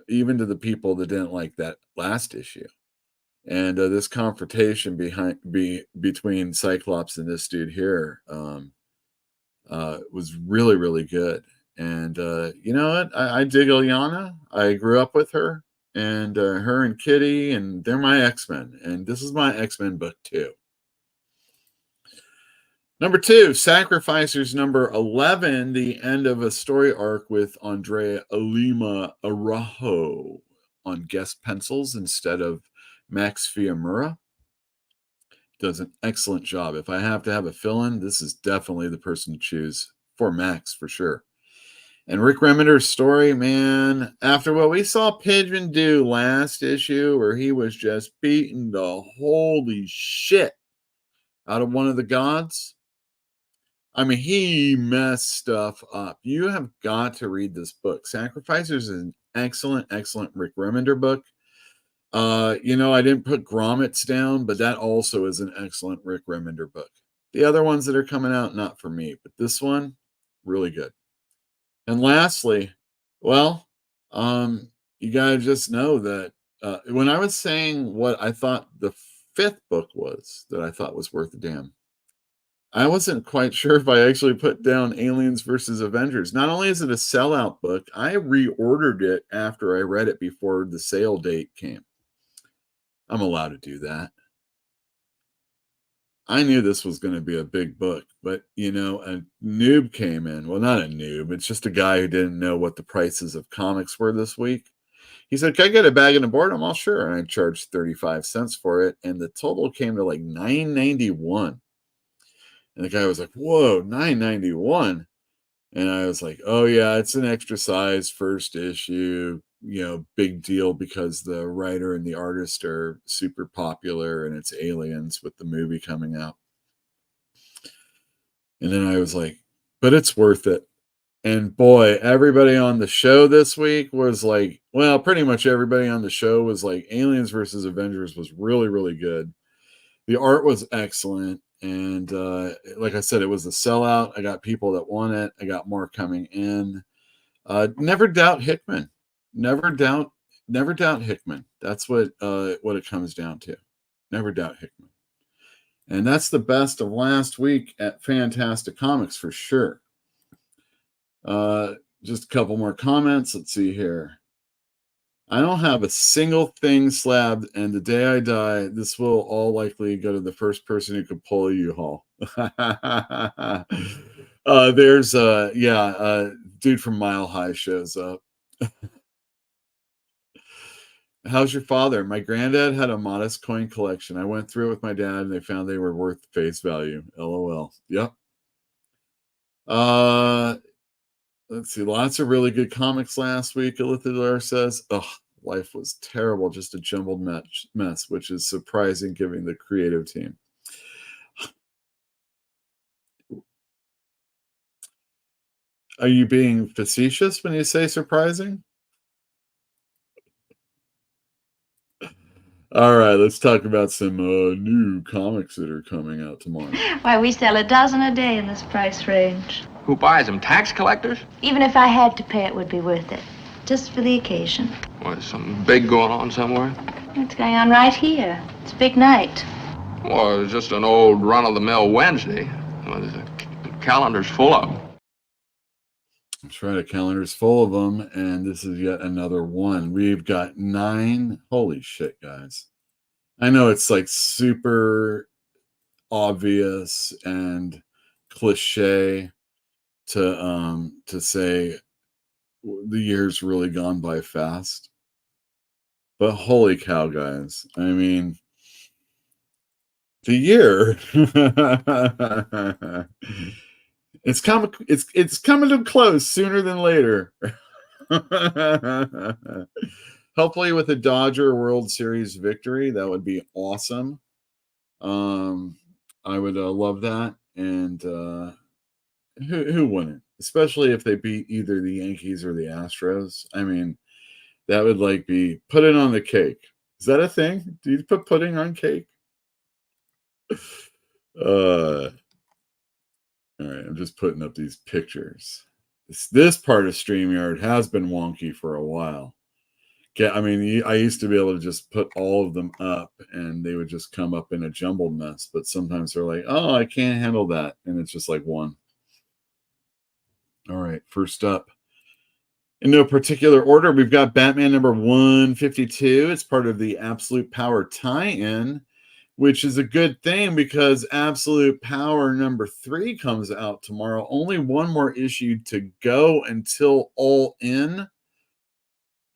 Even to the people that didn't like that last issue. And this confrontation between Cyclops and this dude here was really, really good. And you know what? I dig Illyana. I grew up with her, and her and Kitty, and they're my X-Men. And this is my X-Men book too. Number 2, Sacrificers number 11, the end of a story arc with Andrea Lima Araujo on guest pencils instead of Max Fiamura. Does an excellent job. If I have to have a fill-in, this is definitely the person to choose for Max for sure. And Rick Remender's story, man, after what we saw Pigeon do last issue, where he was just beating the holy shit out of one of the gods, I mean, he messed stuff up. You have got to read this book. Sacrificers is an excellent, excellent Rick Remender book. I didn't put Grommets down, but that also is an excellent Rick Remender book. The other ones that are coming out, not for me, but this one, really good. And lastly, you gotta just know that when I was saying what I thought the 5th book was that I thought was worth a damn, I wasn't quite sure if I actually put down Aliens versus Avengers. Not only is it a sellout book, I reordered it after I read it before the sale date came. I'm allowed to do that. I knew this was going to be a big book, but, a noob came in. Well, not a noob. It's just a guy who didn't know what the prices of comics were this week. He said, "Can I get a bag and a board?" I'm all sure. And I charged 35 cents for it. And the total came to like $9.91. And the guy was like, "Whoa, $9.91." And I was like, "Oh yeah, it's an extra size first issue, big deal because the writer and the artist are super popular and it's Aliens with the movie coming out." And then I was like, "But it's worth it." And boy, everybody on the show this week was like, well, pretty much everybody on the show was like, Aliens versus Avengers was really, really good. The art was excellent. And like I said, it was a sellout. I got people that want it. I got more coming in. Never doubt Hickman. Never doubt Hickman. That's what it comes down to. Never doubt Hickman. And that's the best of last week at Fantastic Comics for sure. Just a couple more comments. Let's see here. I don't have a single thing slabbed, and the day I die, this will all likely go to the first person who could pull a U-Haul. There's dude from Mile High shows up. How's your father? My granddad had a modest coin collection. I went through it with my dad, and they found they were worth face value. LOL. Yep. Let's see. Lots of really good comics last week. Elithidor says, "Ugh, life was terrible. Just a jumbled mess, which is surprising given the creative team." Are you being facetious when you say surprising? All right, let's talk about some new comics that are coming out tomorrow.
Why, we sell a dozen a day in this price range.
Who buys them? Tax collectors?
Even if I had to pay, it would be worth it. Just for the occasion.
What, something big going on somewhere?
What's going on right here? It's a big night.
Well, it's just an old run-of-the-mill Wednesday. Well, the calendar's full of them.
That's right, a calendar's full of them, and this is yet another one. We've got 9. Holy shit, guys. I know it's like super obvious and cliche to say the year's really gone by fast. But holy cow, guys. I mean, the year it's coming to close sooner than later. Hopefully with a Dodger World Series victory, that would be awesome. I would love that. And who wouldn't? Especially if they beat either the Yankees or the Astros. I mean, that would like be pudding on the cake. Is that a thing? Do you put pudding on cake? All right, I'm just putting up these pictures. This part of StreamYard has been wonky for a while. I mean, I used to be able to just put all of them up and they would just come up in a jumbled mess. But sometimes they're like, oh, I can't handle that. And it's just like one. All right, first up. In no particular order, we've got Batman number 152. It's part of the Absolute Power tie-in, which is a good thing because Absolute Power number 3 comes out tomorrow. Only one more issue to go until All In.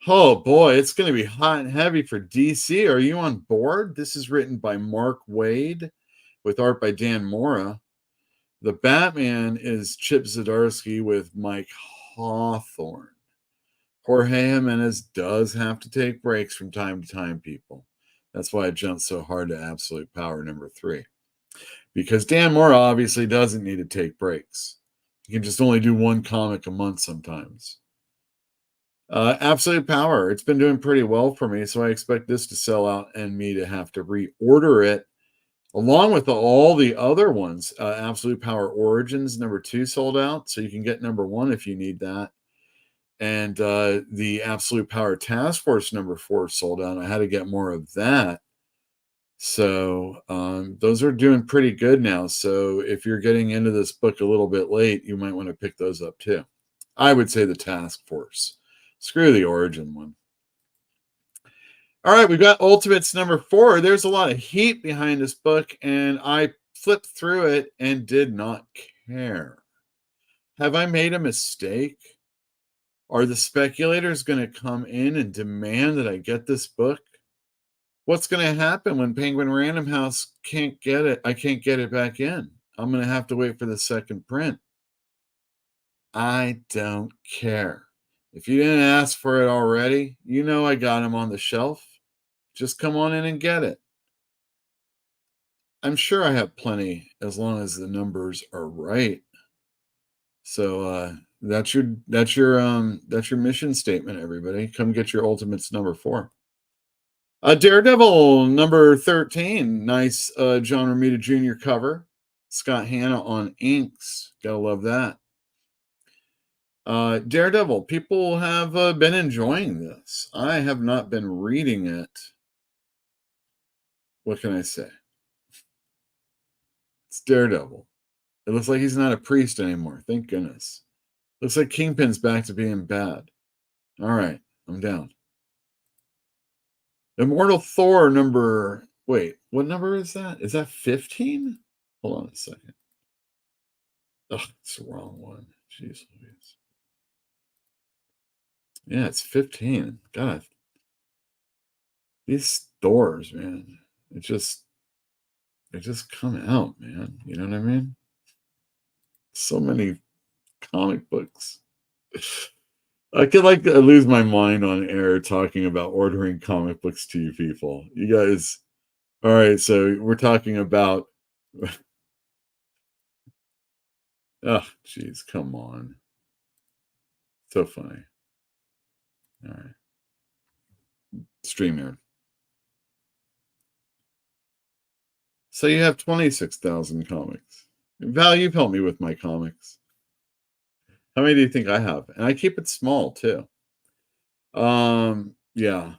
Oh boy, it's going to be hot and heavy for DC. Are you on board? This is written by Mark Waid with art by Dan Mora. The Batman is Chip Zdarsky with Mike Hawthorne. Jorge Jimenez does have to take breaks from time to time, people. That's why I jumped so hard to Absolute Power number 3. Because Dan Mora obviously doesn't need to take breaks. He can just only do one comic a month sometimes. Absolute Power, it's been doing pretty well for me, so I expect this to sell out and me to have to reorder it along with all the other ones. Absolute Power Origins number 2 sold out, so you can get number 1 if you need that. And the Absolute Power Task Force number 4 sold out. I had to get more of that. So those are doing pretty good now. So if you're getting into this book a little bit late, you might want to pick those up too. I would say the Task Force. Screw the Origin one. All right, we've got Ultimates number 4. There's a lot of heat behind this book, and I flipped through it and did not care. Have I made a mistake? Are the speculators going to come in and demand that I get this book? What's going to happen when Penguin Random House can't get it? I can't get it back in. I'm going to have to wait for the second print. I don't care. If you didn't ask for it already, you know I got them on the shelf. Just come on in and get it. I'm sure I have plenty as long as the numbers are right. So That's your mission statement, everybody. Come get your Ultimates number 4. Daredevil number 13. Nice John Romita Jr. cover. Scott Hanna on inks. Gotta love that. Daredevil. People have been enjoying this. I have not been reading it. What can I say? It's Daredevil. It looks like he's not a priest anymore. Thank goodness. Looks like Kingpin's back to being bad. All right, I'm down. Immortal Thor number... Wait, what number is that? Is that 15? Hold on a second. Oh, it's the wrong one. Jeez Louise. Yeah, it's 15. God. These Thors, man. They just come out, man. You know what I mean? So many comic books. I could lose my mind on air talking about ordering comic books to you people. You guys, all right, so we're talking about oh, jeez, come on. So funny. All right. StreamYard. So you have 26,000 comics. Val, you've helped me with my comics. How many do you think I have? And I keep it small too. Yeah.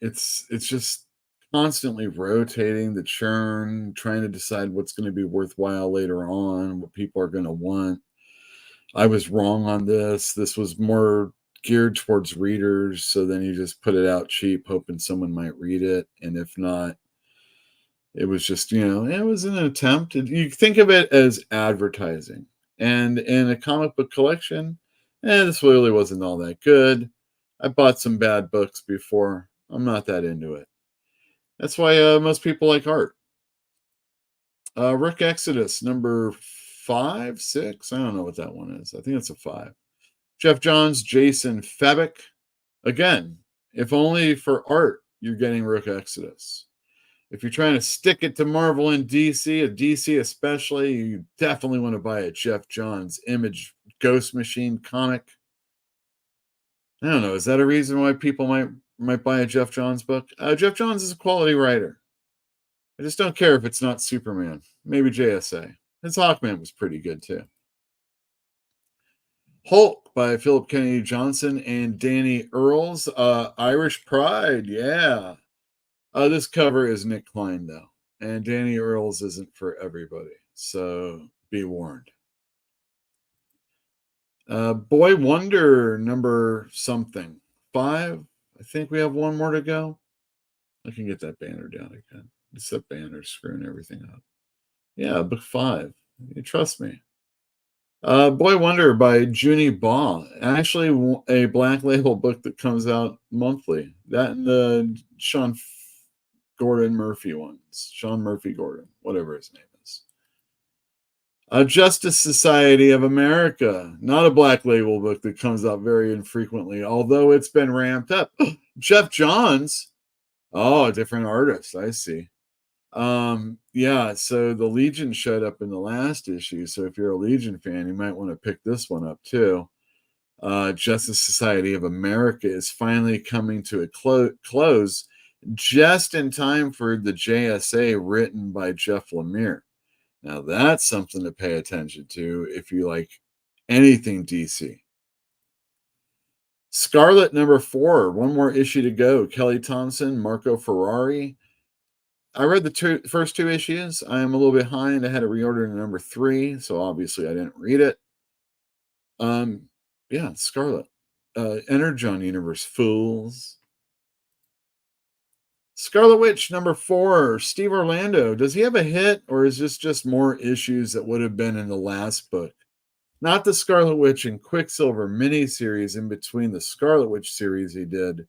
It's just constantly rotating the churn, trying to decide what's going to be worthwhile later on, what people are going to want. I was wrong on this. This was more geared towards readers. So then you just put it out cheap, hoping someone might read it. And if not, it was just, it was an attempt. You think of it as advertising. And in a comic book collection, this really wasn't all that good. I bought some bad books before. I'm not that into it. That's why most people like art. Rick Exodus, number 5, 6. I don't know what that one is. I think it's a 5. Jeff Johns, Jason Fabik. Again, if only for art, you're getting Rick Exodus. If you're trying to stick it to Marvel and DC, a DC especially, you definitely want to buy a Jeff Johns Image Ghost Machine comic. I don't know. Is that a reason why people might buy a Jeff Johns book? Jeff Johns is a quality writer. I just don't care if it's not Superman. Maybe JSA. His Hawkman was pretty good too. Hulk by Philip Kennedy Johnson and Danny Earls. Irish Pride, yeah. This cover is Nick Klein, though. And Danny Earls isn't for everybody. So be warned. Boy Wonder, number something. 5. I think we have one more to go. I can get that banner down again. It's that banner screwing everything up. Yeah, book 5. You trust me. Boy Wonder by Junie Baugh. Actually, a Black Label book that comes out monthly. That and the Sean Gordon Murphy ones. Sean Murphy Gordon, whatever his name is. Justice Society of America. Not a Black Label book that comes out very infrequently, although it's been ramped up. Jeff Johns. Oh, a different artist. I see. Yeah, so the Legion showed up in the last issue. So if you're a Legion fan, you might want to pick this one up too. Justice Society of America is finally coming to a close just in time for the JSA written by Jeff Lemire. Now that's something to pay attention to if you like anything DC. Scarlet number 4, one more issue to go. Kelly Thompson, Marco Ferrari. I read the first 2 issues. I am a little behind. I had to reorder number 3, so obviously I didn't read it. Yeah, Scarlet. Energon Universe, fools. Scarlet Witch number 4, Steve Orlando. Does he have a hit, or is this just more issues that would have been in the last book? Not the Scarlet Witch and Quicksilver miniseries in between the Scarlet Witch series he did.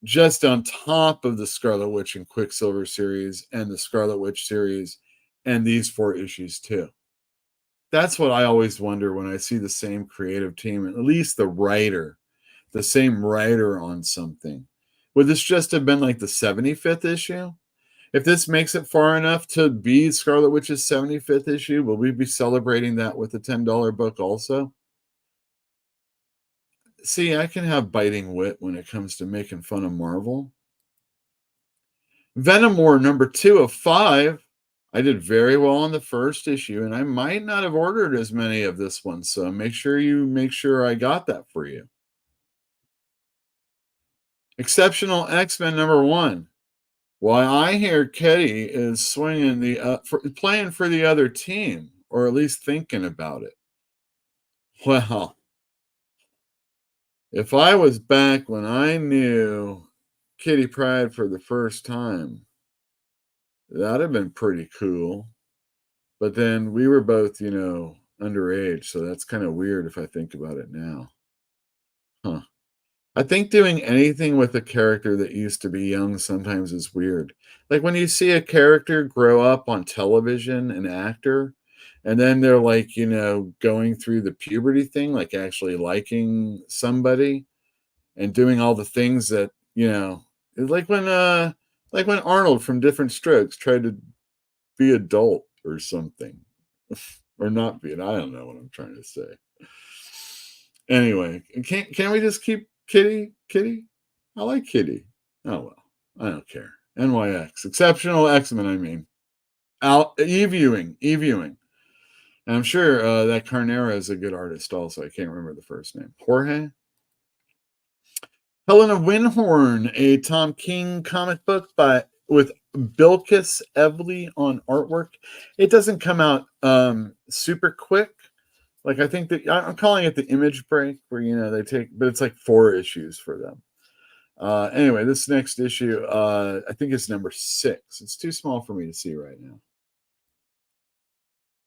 Just on top of the Scarlet Witch and Quicksilver series and the Scarlet Witch series and these 4 issues too. That's what I always wonder when I see the same creative team, at least the same writer on something. Would this just have been like the 75th issue? If this makes it far enough to be Scarlet Witch's 75th issue, will we be celebrating that with a $10 book also? see, I can have biting wit when it comes to making fun of Marvel. Venom War number 2 of 5. I did very well on the first issue, and I might not have ordered as many of this one, so make sure I got that for you. Exceptional X-Men number 1. Why I hear Kitty is swinging playing for the other team, or at least thinking about it. Well, if I was back when I knew Kitty Pryde for the first time, that'd have been pretty cool. But then we were both, underage, so that's kind of weird if I think about it now. Huh. I think doing anything with a character that used to be young sometimes is weird. Like when you see a character grow up on television, an actor, and then they're like, going through the puberty thing, like actually liking somebody and doing all the things that, like when Arnold from Different Strokes tried to be adult or something. Or not be it. I don't know what I'm trying to say. Anyway, can't we just keep Kitty? I like Kitty. Oh well, I don't care. NYX, Exceptional X-Men. I mean, E-viewing. And I'm sure that Carnera is a good artist. Also, I can't remember the first name. Jorge. Helena Winhorn, a Tom King comic book with Bilkis Evely on artwork. It doesn't come out super quick. Like I think that I'm calling it the image break, where they take, but it's like 4 issues for them. Anyway, this next issue, I think it's number 6. It's too small for me to see right now.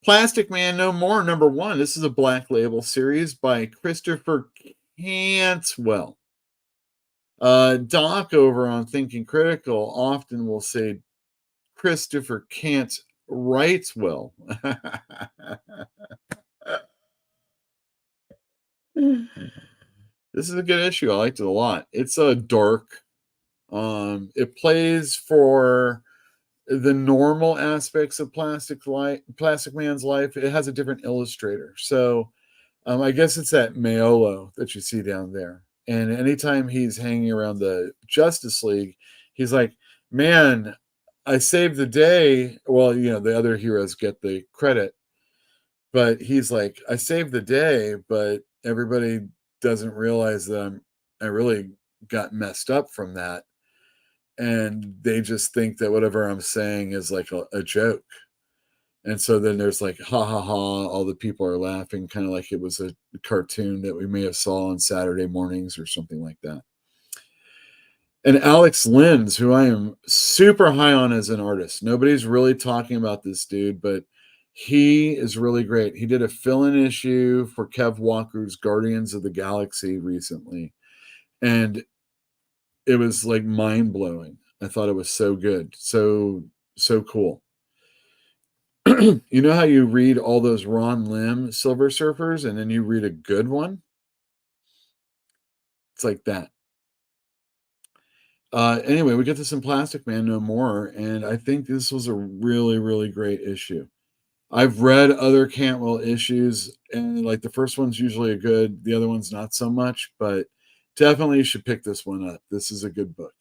Plastic Man No More, number 1. This is a Black Label series by Christopher Cantwell. Doc over on Thinking Critical often will say Christopher Cant writes well. This is a good issue. I liked it a lot. It's dark. It plays for the normal aspects of Plastic Man's life. It has a different illustrator. So I guess it's that Mayolo that you see down there. And anytime he's hanging around the Justice League, he's like, man, I saved the day. Well, the other heroes get the credit. But he's like, I saved the day, but everybody doesn't realize that I really got messed up from that. And they just think that whatever I'm saying is like a joke. And so then there's like, ha ha ha, all the people are laughing, kind of like it was a cartoon that we may have saw on Saturday mornings or something like that. And Alex Linz, who I am super high on as an artist. Nobody's really talking about this dude, but he is really great. He did a fill-in issue for Kev Walker's Guardians of the Galaxy recently. And it was like mind-blowing. I thought it was so good. So cool. You know how you read all those Ron Lim Silver Surfers and then you read a good one? It's like that. Anyway, we get to some Plastic Man No More, and I think this was a really, really great issue. I've read other Cantwell issues, and like the first one's usually a good, the other one's not so much, but definitely you should pick this one up. This is a good book.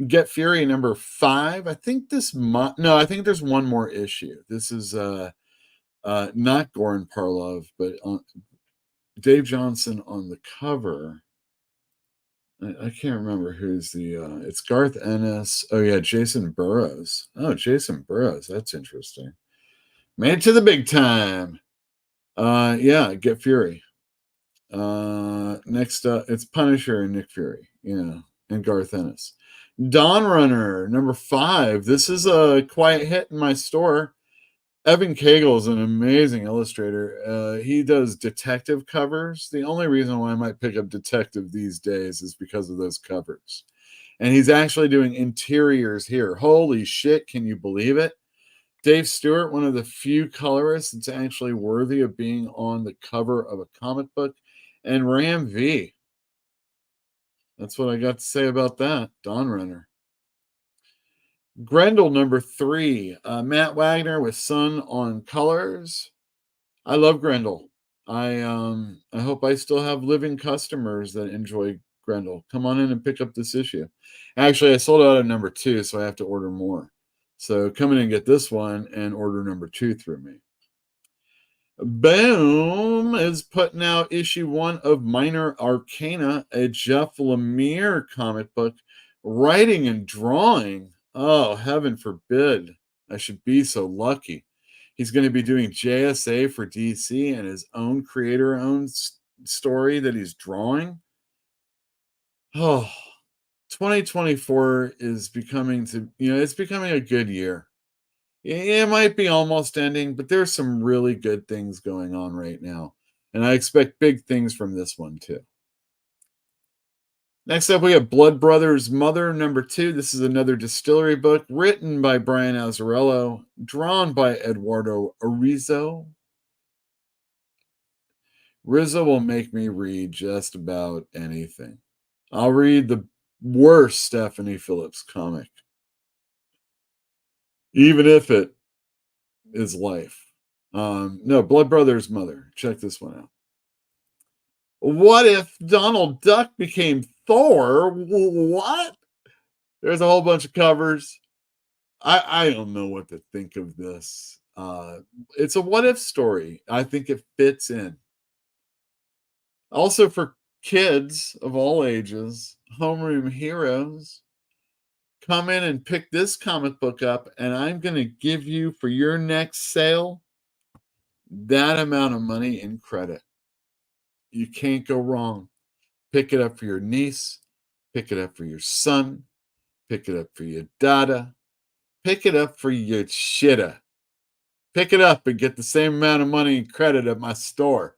Get Fury number 5. I think I think there's one more issue. This is not Goran Parlov, but Dave Johnson on the cover. I can't remember who's it's Garth Ennis. Oh yeah, Jason Burrows. Oh, Jason Burrows. That's interesting. Made it to the big time. Yeah, Get Fury. Next up, it's Punisher and Nick Fury, and Garth Ennis. Dawn Runner, number 5. This is a quiet hit in my store. Evan Cagle is an amazing illustrator. He does detective covers. The only reason why I might pick up detective these days is because of those covers. And he's actually doing interiors here. Holy shit, can you believe it? Dave Stewart, one of the few colorists that's actually worthy of being on the cover of a comic book. And Ram V. That's what I got to say about that. Dawn Runner. Grendel number 3. Matt Wagner with Sun on colors. I love Grendel. I hope I still have living customers that enjoy Grendel. Come on in and pick up this issue. Actually, I sold out of number 2, so I have to order more. So come in and get this one and order number 2 through me. Boom is putting out issue 1 of Minor Arcana, a Jeff Lemire comic book, writing and drawing. Oh, heaven forbid I should be so lucky. He's going to be doing JSA for DC and his own creator-owned story that he's drawing. Oh, 2024 is becoming it's becoming a good year. It might be almost ending, but there's some really good things going on right now. And I expect big things from this one too. Next up, we have Blood Brothers Mother, number 2. This is another distillery book written by Brian Azzarello, drawn by Eduardo Rizzo. Rizzo will make me read just about anything. I'll read the worst Stephanie Phillips comic, even if it is life. No, Blood Brothers Mother. Check this one out. What if Donald Duck became Thor? What? There's a whole bunch of covers. I don't know what to think of this. It's a what if story. I think it fits in. Also for kids of all ages, homeroom heroes, come in and pick this comic book up, and I'm going to give you, for your next sale, that amount of money in credit. You can't go wrong. Pick it up for your niece. Pick it up for your son. Pick it up for your daughter. Pick it up for your shitta. Pick it up and get the same amount of money in credit at my store.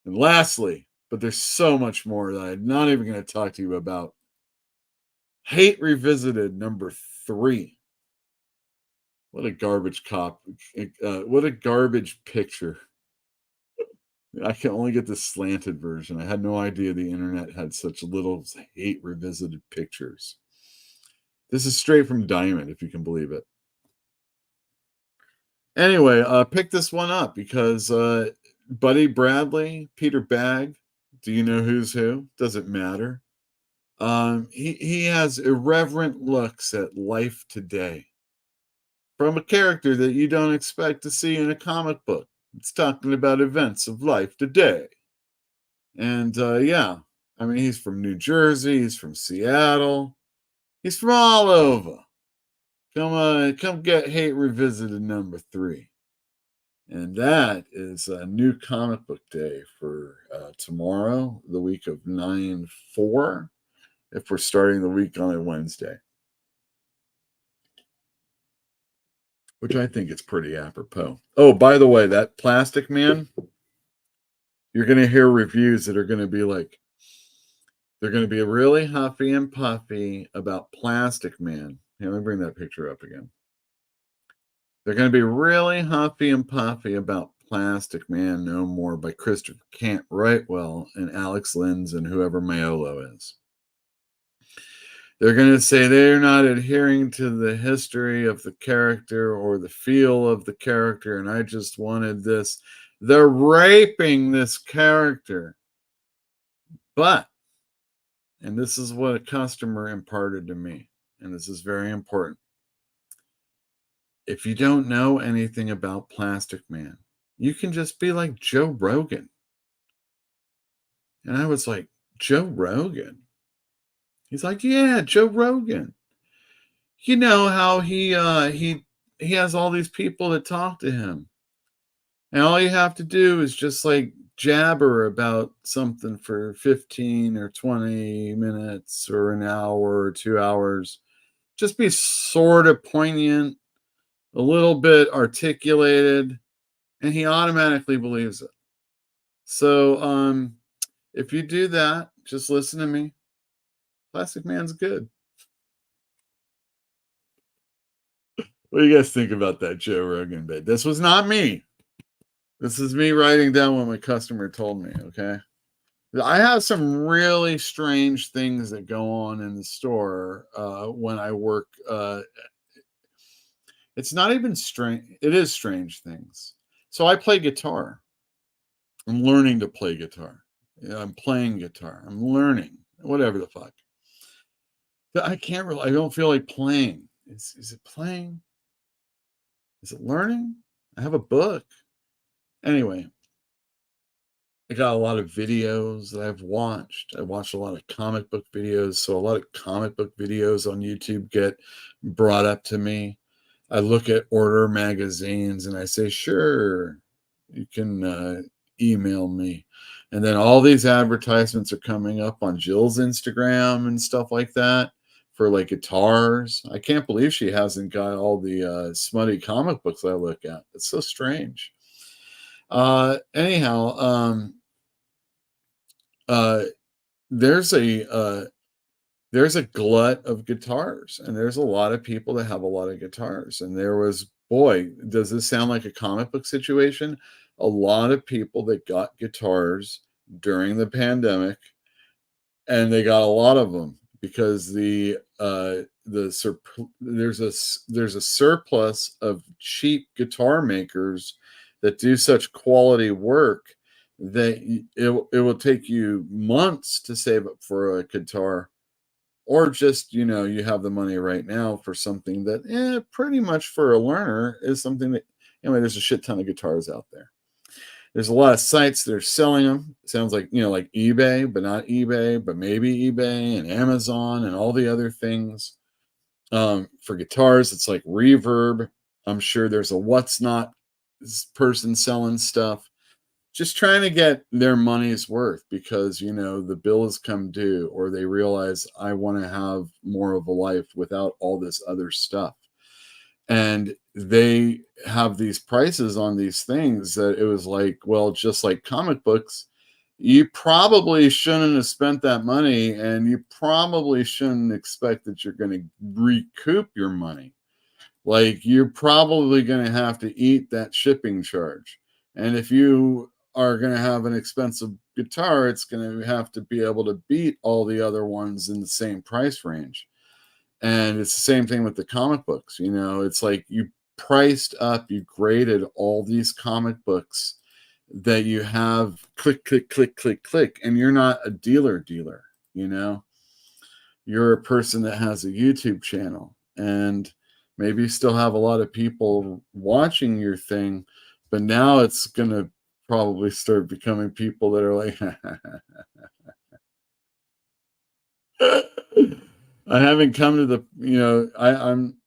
And lastly, but there's so much more that I'm not even going to talk to you about, Hate Revisited number 3. What a garbage what a garbage picture. I can only get the slanted version. I had no idea the internet had such little Hate Revisited pictures. This is straight from Diamond, if you can believe it. Anyway, pick this one up because Buddy Bradley, Peter Bagg, do you know who's who? Doesn't matter. He has irreverent looks at life today from a character that you don't expect to see in a comic book. It's talking about events of life today. And yeah, I mean, he's from New Jersey. He's from Seattle. He's from all over. Come get Hate Revisited number 3. And that is a new comic book day for tomorrow, the week of 9/4, if we're starting the week on a Wednesday. Which I think is pretty apropos. Oh, by the way, that Plastic Man, you're going to hear reviews that are going to be like, they're going to be really huffy and puffy about Plastic Man. Here, let me bring that picture up again. They're going to be really huffy and puffy about Plastic Man No More by Christopher Cant-Rightwell and Alex Linz and whoever Maiolo is. They're going to say they're not adhering to the history of the character or the feel of the character, and I just wanted this. They're raping this character. But, and this is what a customer imparted to me, and this is very important. If you don't know anything about Plastic Man, you can just be like Joe Rogan. And I was like, Joe Rogan? He's like, yeah, Joe Rogan. You know how he has all these people that talk to him. And all you have to do is just like jabber about something for 15 or 20 minutes or an hour or 2 hours. Just be sort of poignant, a little bit articulated, and he automatically believes it. So if you do that, just listen to me. Plastic Man's good. What do you guys think about that Joe Rogan bit? This was not me. This is me writing down what my customer told me, okay? I have some really strange things that go on in the store when I work. It's not even strange. It is strange things. So I play guitar. I'm learning to play guitar. Yeah, I'm playing guitar. I'm learning. Whatever the fuck. But I can't really. I don't feel like playing. Is it playing? Is it learning? I have a book. Anyway, I got a lot of videos that I've watched. I watched a lot of comic book videos. So a lot of comic book videos on YouTube get brought up to me. I look at order magazines and I say, sure, you can email me. And then all these advertisements are coming up on Jill's Instagram and stuff like that for like guitars. I can't believe she hasn't got all the smutty comic books I look at. It's so strange. Anyhow, there's a glut of guitars, and there's a lot of people that have a lot of guitars. And there was, boy, does this sound like a comic book situation? A lot of people that got guitars during the pandemic, and they got a lot of them because there's a surplus of cheap guitar makers that do such quality work that it will take you months to save up for a guitar, or just, you have the money right now for something that pretty much for a learner is something that, anyway, there's a shit ton of guitars out there. There's a lot of sites that are selling them. It sounds like, like eBay, but not eBay, but maybe eBay and Amazon and all the other things. For guitars, it's like Reverb. I'm sure there's a What's Not person selling stuff, just trying to get their money's worth because, the bill has come due, or they realize I want to have more of a life without all this other stuff. And they have these prices on these things that it was like, well, just like comic books, you probably shouldn't have spent that money, and you probably shouldn't expect that you're going to recoup your money. Like, you're probably going to have to eat that shipping charge. And if you are going to have an expensive guitar, it's going to have to be able to beat all the other ones in the same price range. And it's the same thing with the comic books. It's like you priced up, you graded all these comic books that you have click, click, click, click, click. And you're not a dealer. You're a person that has a YouTube channel, and maybe you still have a lot of people watching your thing, but now it's going to probably start becoming people that are like, I haven't come to the,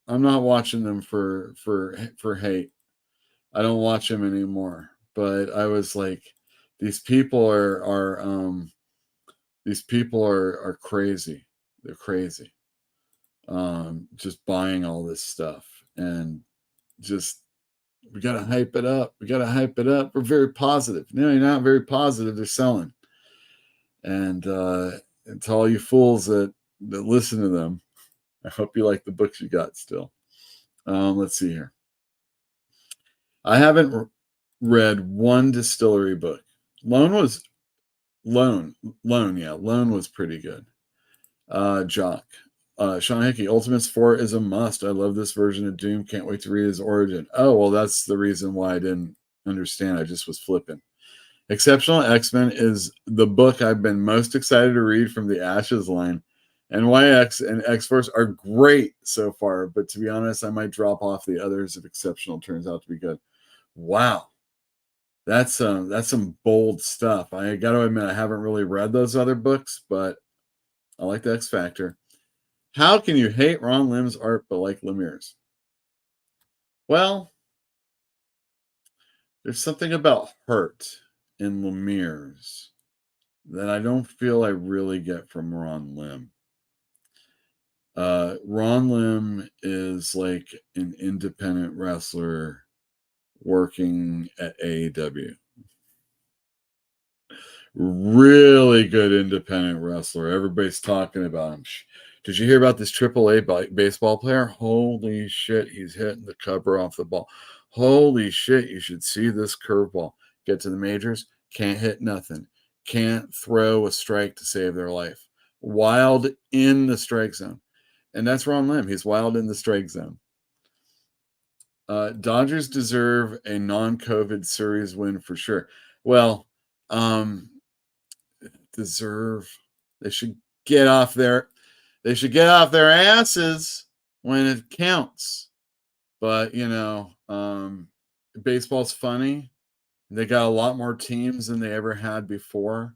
I'm not watching them for hate. I don't watch them anymore. But I was like, these people are crazy. They're crazy. Just buying all this stuff, and just, we got to hype it up. We're very positive. No, you're not very positive. They're selling. And to all you fools that listen to them, I hope you like the books you got still. Let's see here. I haven't read one distillery book. Lone was pretty good. Jock. Sean Hickey, Ultimates 4 is a must. I love this version of Doom. Can't wait to read his origin. Oh, well, that's the reason why I didn't understand. I just was flipping. Exceptional X-Men is the book I've been most excited to read from the Ashes line. NYX and X-Force are great so far, but to be honest, I might drop off the others if Exceptional turns out to be good. Wow. That's some bold stuff. I got to admit, I haven't really read those other books, but I like the X Factor. How can you hate Ron Lim's art but like Lemire's? Well, there's something about heart in Lemire's that I don't feel I really get from Ron Lim. Ron Lim is like an independent wrestler working at AEW. Really good independent wrestler. Everybody's talking about him. Did you hear about this AAA baseball player? Holy shit, he's hitting the cover off the ball. Holy shit, you should see this curveball. Get to the majors, can't hit nothing. Can't throw a strike to save their life. Wild in the strike zone. And that's Ron Lim. He's wild in the strike zone. Dodgers deserve a non-COVID series win for sure. Well, deserve. They should get off their asses when it counts. But baseball's funny. They got a lot more teams than they ever had before.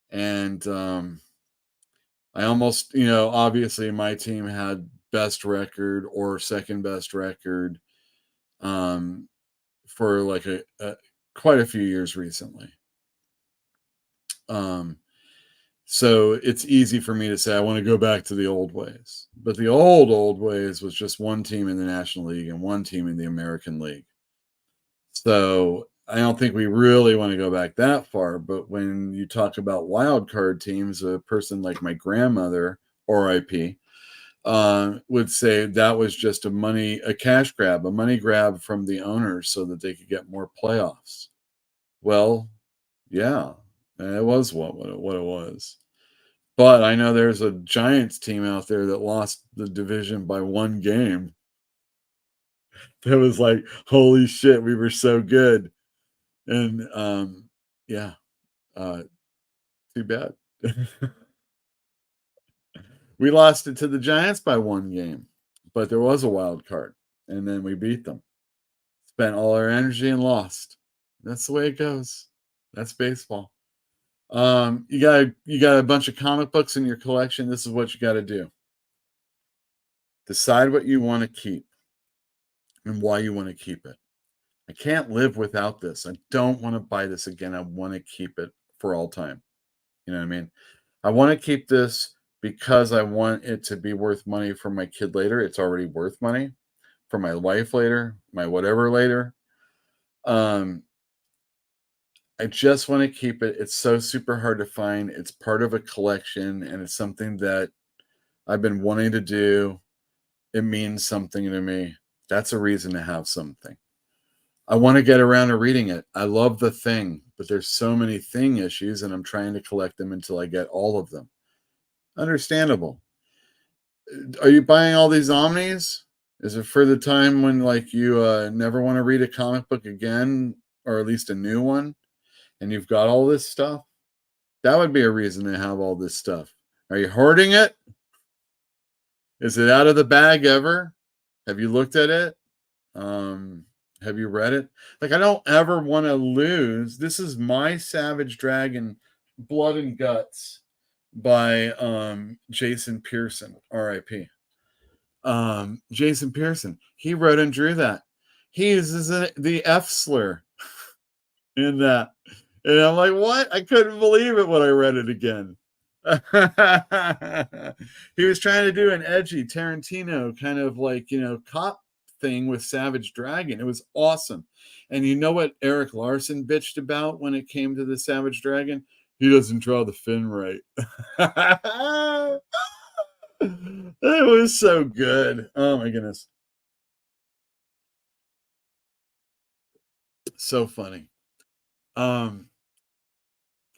And I almost, obviously my team had best record or second best record for like quite a few years recently. So it's easy for me to say I want to go back to the old ways. But the old ways was just one team in the National League and one team in the American League. So I don't think we really want to go back that far. But when you talk about wild card teams, a person like my grandmother, RIP, would say that was just a money grab from the owners so that they could get more playoffs. Well, yeah, it was what it was. But I know there's a Giants team out there that lost the division by one game. That was like, holy shit, we were so good. And too bad. We lost it to the Giants by one game, but there was a wild card, and then we beat them. Spent all our energy and lost. That's the way it goes. That's baseball. You got a bunch of comic books in your collection. This is what you got to do. Decide what you want to keep and why you want to keep it. I can't live without this. I don't want to buy this again. I want to keep it for all time. You know what I mean? I want to keep this because I want it to be worth money for my kid later. It's already worth money for my wife later, my whatever later. I just want to keep it. It's so super hard to find. It's part of a collection, and it's something that I've been wanting to do. It means something to me. That's a reason to have something. I want to get around to reading it. I love The Thing, but there's so many Thing issues, and I'm trying to collect them until I get all of them. Understandable. Are you buying all these Omnis? Is it for the time when you never want to read a comic book again, or at least a new one? And you've got all this stuff? That would be a reason to have all this stuff. Are you hoarding it? Is it out of the bag ever? Have you looked at it? Have you read it? I don't ever want to lose. This is My Savage Dragon, Blood and Guts by Jason Pearson, R.I.P. Jason Pearson. He wrote and drew that. He uses the F slur in that. And I'm like, what? I couldn't believe it when I read it again. He was trying to do an edgy Tarantino kind of cop thing with Savage Dragon. It was awesome. And you know what Eric Larson bitched about when it came to the Savage Dragon? He doesn't draw the fin right. It was so good. Oh my goodness. So funny.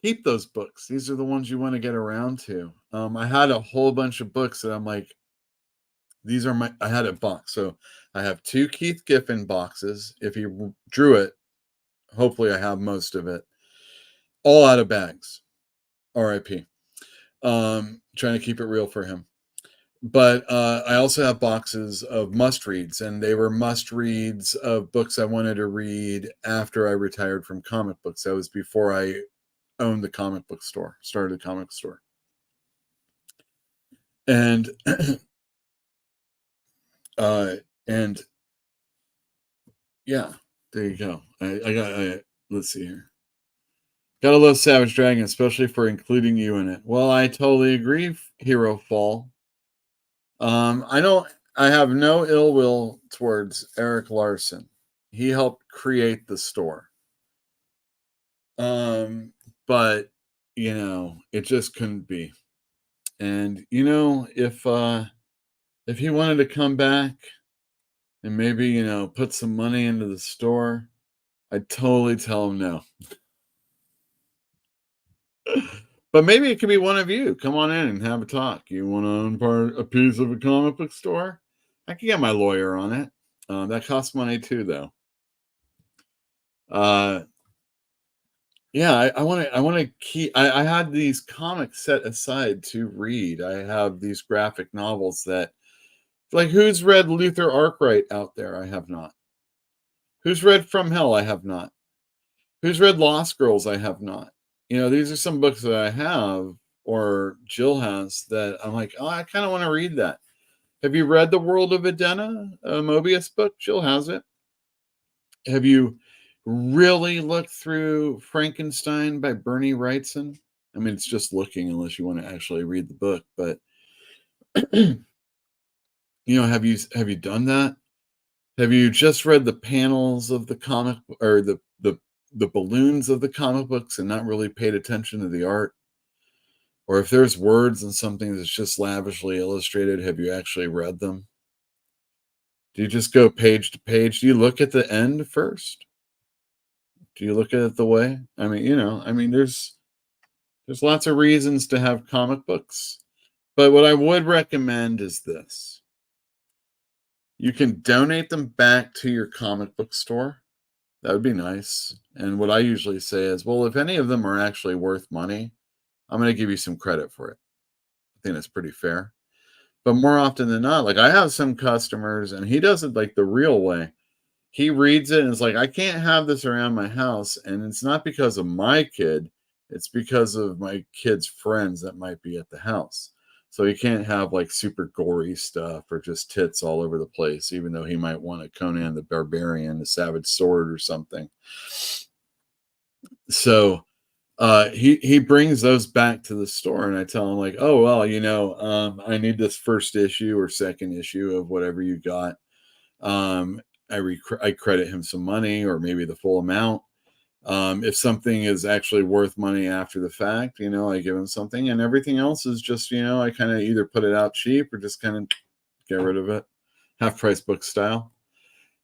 Keep those books. These are the ones you want to get around to. I had a whole bunch of books that I'm like, I had a box. So I have 2 Keith Giffen boxes. If he drew it, hopefully I have most of it. All out of bags. R.I.P. Trying to keep it real for him. But I also have boxes of must-reads, and they were must-reads of books I wanted to read after I retired from comic books. That was before I owned the comic book store, started a comic store. And yeah, there you go. Let's see here. Gotta love Savage Dragon, especially for including you in it. Well, I totally agree, Hero Fall. I have no ill will towards Eric Larson. He helped create the store. But it just couldn't be. And if he wanted to come back and maybe put some money into the store, I'd totally tell him no. But maybe it could be one of you. Come on in and have a talk. You want to own a piece of a comic book store? I can get my lawyer on it. That costs money too, though. yeah, I want to keep. I had these comics set aside to read. I have these graphic novels that, like, who's read Luther Arkwright out there? I have not. Who's read From Hell? I have not. Who's read Lost Girls? I have not. You know, these are some books that I have, or Jill has, that I'm like, oh, I kind of want to read that. Have you read The World of Edena, a Mobius book? Jill has it. Have you really looked through Frankenstein by Bernie Wrightson? I mean, it's just looking unless you want to actually read the book. But you know, have you done that? Have you just read the panels of the comic, or the balloons of the comic books, and not really paid attention to the art? Or if there's words in something that's just lavishly illustrated, have you actually read them? Do you just go page to page? Do you look at the end first? Do you look at it the way? I mean, you know, I mean, there's lots of reasons to have comic books. But what I would recommend is this. You can donate them back to your comic book store. That would be nice. And what I usually say is, well, if any of them are actually worth money, I'm going to give you some credit for it. I think that's pretty fair. But more often than not, like, I have some customers, and he does it like the real way. He reads it and is like, I can't have this around my house. And it's not because of my kid. It's because of my kid's friends that might be at the house. So he can't have like super gory stuff or just tits all over the place, even though he might want a Conan the Barbarian, the Savage Sword or something. So he brings those back to the store, and I tell him, like, oh, well, you know, I need this first issue or second issue of whatever you got. I credit him some money, or maybe the full amount. If something is actually worth money after the fact, you know, I give him something, and everything else is just, you know, I kind of either put it out cheap or just kind of get rid of it, half price book style,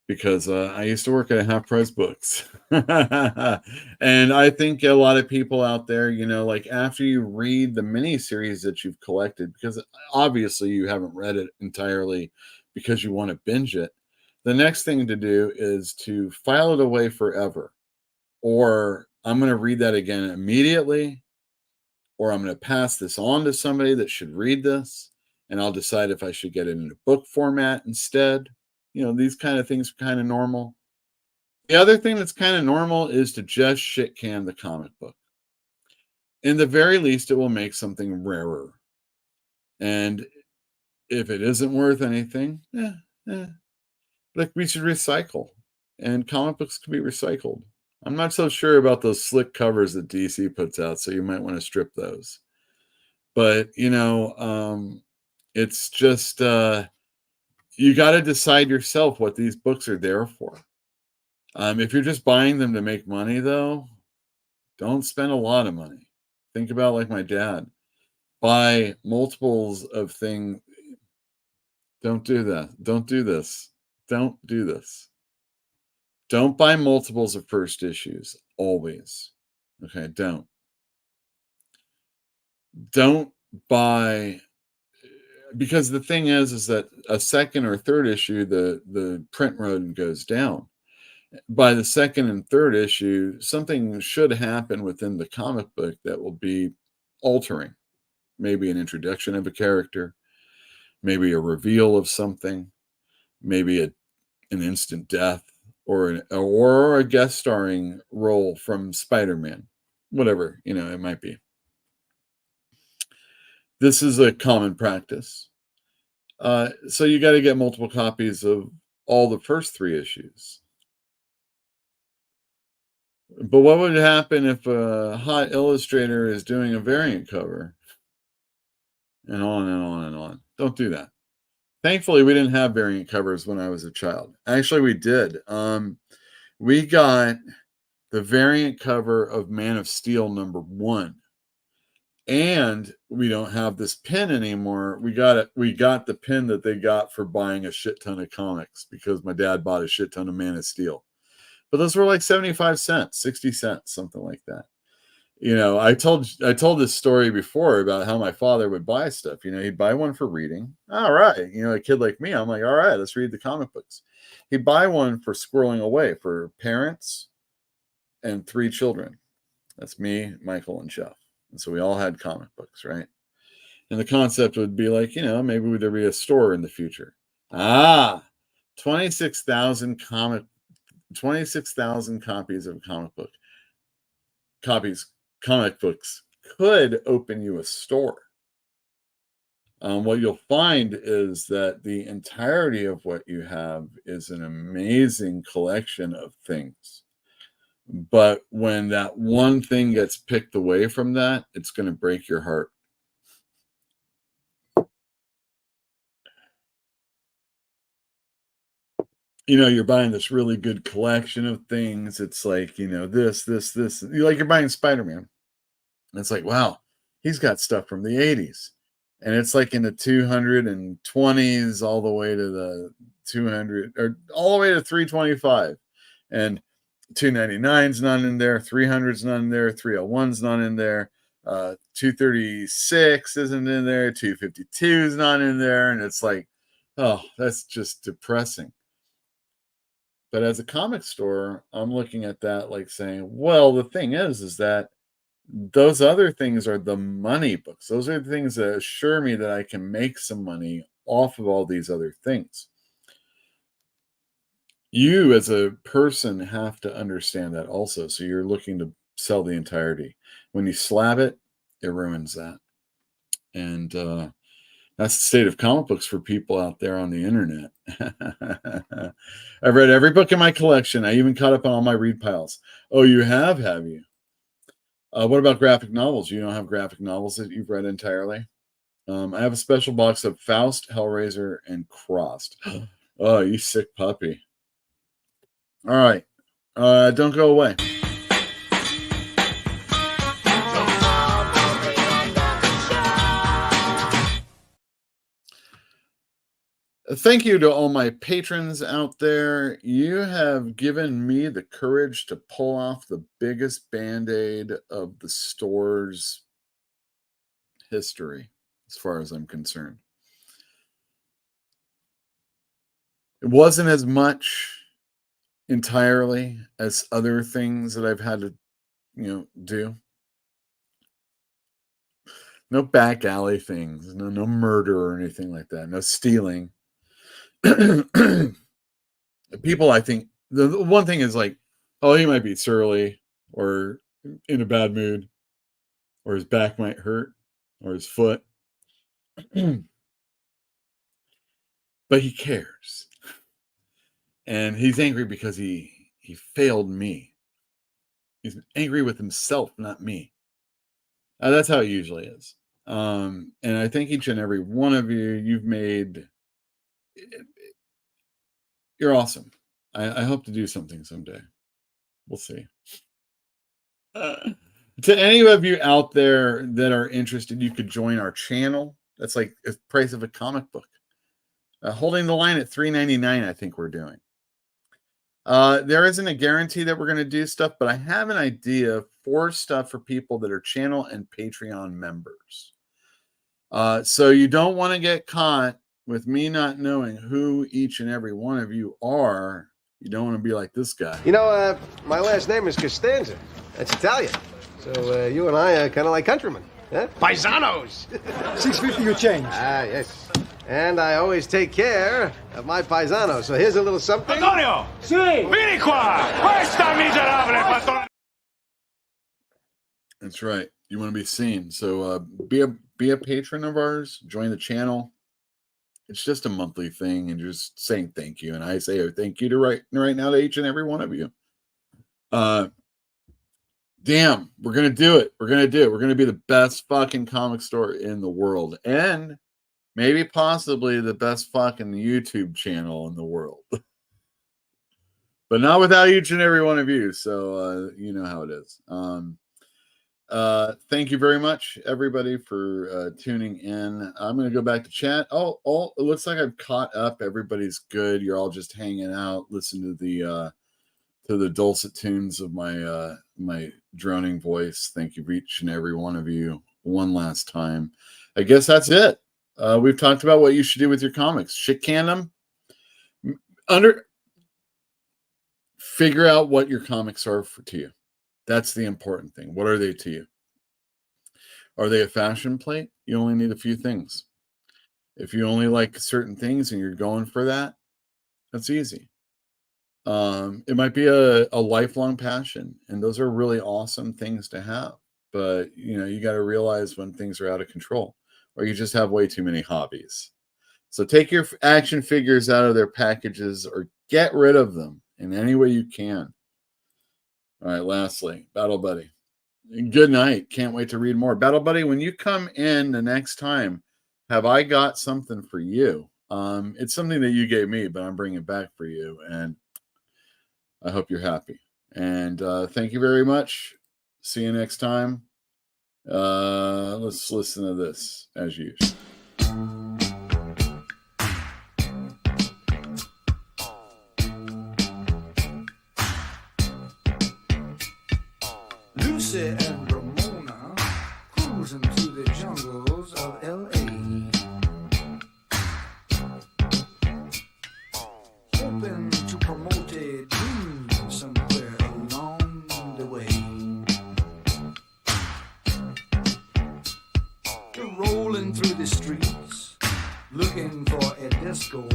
because I used to work at Half Price Books. And I think a lot of people out there, you know, like, after you read the mini series that you've collected, because obviously you haven't read it entirely because you want to binge it, the next thing to do is to file it away forever. Or I'm going to read that again immediately, or I'm going to pass this on to somebody that should read this, and I'll decide if I should get it in a book format instead. You know, these kind of things are kind of normal. The other thing that's kind of normal is to just shit can the comic book. In the very least, it will make something rarer. And if it isn't worth anything, like, we should recycle. And comic books can be recycled. I'm not so sure about those slick covers that DC puts out, so you might want to strip those. But, you know, it's just, you got to decide yourself what these books are there for. If you're just buying them to make money, though, don't spend a lot of money. Think about, like, my dad. Buy multiples of things. Don't do that. Don't do this. Don't do this. Don't buy multiples of first issues, always. Okay, don't. Don't buy, because the thing is that a second or third issue, the print run goes down. By the second and third issue, something should happen within the comic book that will be altering. Maybe an introduction of a character, maybe a reveal of something, maybe an instant death, or a guest starring role from Spider-Man, whatever, you know, it might be. This is a common practice. So you got to get multiple copies of all the first 3 issues. But what would happen if a hot illustrator is doing a variant cover? And on and on and on. Don't do that. Thankfully, we didn't have variant covers when I was a child. Actually, we did. We got the variant cover of Man of Steel #1. And we don't have this pin anymore. We got the pin that they got for buying a shit ton of comics, because my dad bought a shit ton of Man of Steel. But those were like 75 cents, 60 cents, something like that. You know, I told this story before about how my father would buy stuff. You know, he'd buy one for reading. All right. You know, a kid like me, I'm like, all right, let's read the comic books. He'd buy one for squirreling away for parents and 3 children. That's me, Michael, and Jeff. And so we all had comic books, right? And the concept would be like, maybe would there be a store in the future? 26,000 copies of comic books could open you a store. What you'll find is that the entirety of what you have is an amazing collection of things. But when that one thing gets picked away from that, it's going to break your heart. You're buying this really good collection of things. It's like, this. You're buying Spider-Man. And it's like, wow, he's got stuff from the 80s. And it's like in the 220s all the way to the 200 or all the way to 325. And 299's not in there, 300's not in there, 301's not in there, 236 isn't in there, 252's not in there. And it's like, oh, that's just depressing. But as a comic store, I'm looking at that like saying, well, the thing is that those other things are the money books. Those are the things that assure me that I can make some money off of all these other things. You as a person have to understand that also. So you're looking to sell the entirety. When you slab it, it ruins that. And that's the state of comic books for people out there on the internet. I've read every book in my collection. I even caught up on all my read piles. Oh, you have you? What about graphic novels? You don't have graphic novels that you've read entirely? I have a special box of Faust, Hellraiser, and Crossed. Oh, you sick puppy. All right. Don't go away. Thank you to all my patrons out there. You have given me the courage to pull off the biggest Band-Aid of the store's history, as far as I'm concerned. It wasn't as much entirely as other things that I've had to, do. No back alley things, no murder or anything like that, no stealing. People, I think the one thing is like, oh, he might be surly or in a bad mood, or his back might hurt, or his foot, but he cares, and he's angry because he failed me. He's angry with himself, not me. That's how it usually is. And I think each and every one of you've made. You're awesome. I hope to do something someday. We'll see. To any of you out there that are interested, you could join our channel. That's like the price of a comic book. Holding the line at $3.99, I think we're doing. There isn't a guarantee that we're going to do stuff, but I have an idea for stuff for people that are channel and Patreon members. So you don't want to get caught with me not knowing who each and every one of you are. You don't want to be like this guy.
My last name is Costanza. That's Italian. So you and I are kind of like countrymen. Huh? Paisanos.
650 your change.
Ah, yes. And I always take care of my paisanos. So here's a little something.
Antonio!
Si!
Vieni qua! Questa miserabile patrona!
That's right. You want to be seen. So be a patron of ours. Join the channel. It's just a monthly thing, and just saying thank you. And I say thank you to right now to each and every one of you. Damn, we're gonna do it. We're gonna do it. We're gonna be the best fucking comic store in the world, and maybe possibly the best fucking YouTube channel in the world. But not without each and every one of you. So you know how it is. Thank you very much, everybody, for tuning in. I'm going to go back to chat. Oh, it looks like I've caught up. Everybody's good. You're all just hanging out, listening to the dulcet tunes of my my droning voice. Thank you, each and every one of you, one last time. I guess that's it. We've talked about what you should do with your comics. Shit can them. Figure out what your comics are to you. That's the important thing. What are they to you? Are they a fashion plate? You only need a few things. If you only like certain things and you're going for that, that's easy. It might be a lifelong passion, and those are really awesome things to have. But, you got to realize when things are out of control, or you just have way too many hobbies. So take your action figures out of their packages or get rid of them in any way you can. All right, lastly, Battle Buddy. Good night. Can't wait to read more. Battle Buddy, when you come in the next time, have I got something for you? It's something that you gave me, but I'm bringing it back for you, and I hope you're happy. And thank you very much. See you next time. Let's listen to this as usual.
Lucy and Ramona cruising through the jungles of L.A. Hoping to promote a dream somewhere along the way. They're rolling through the streets, looking for a disco,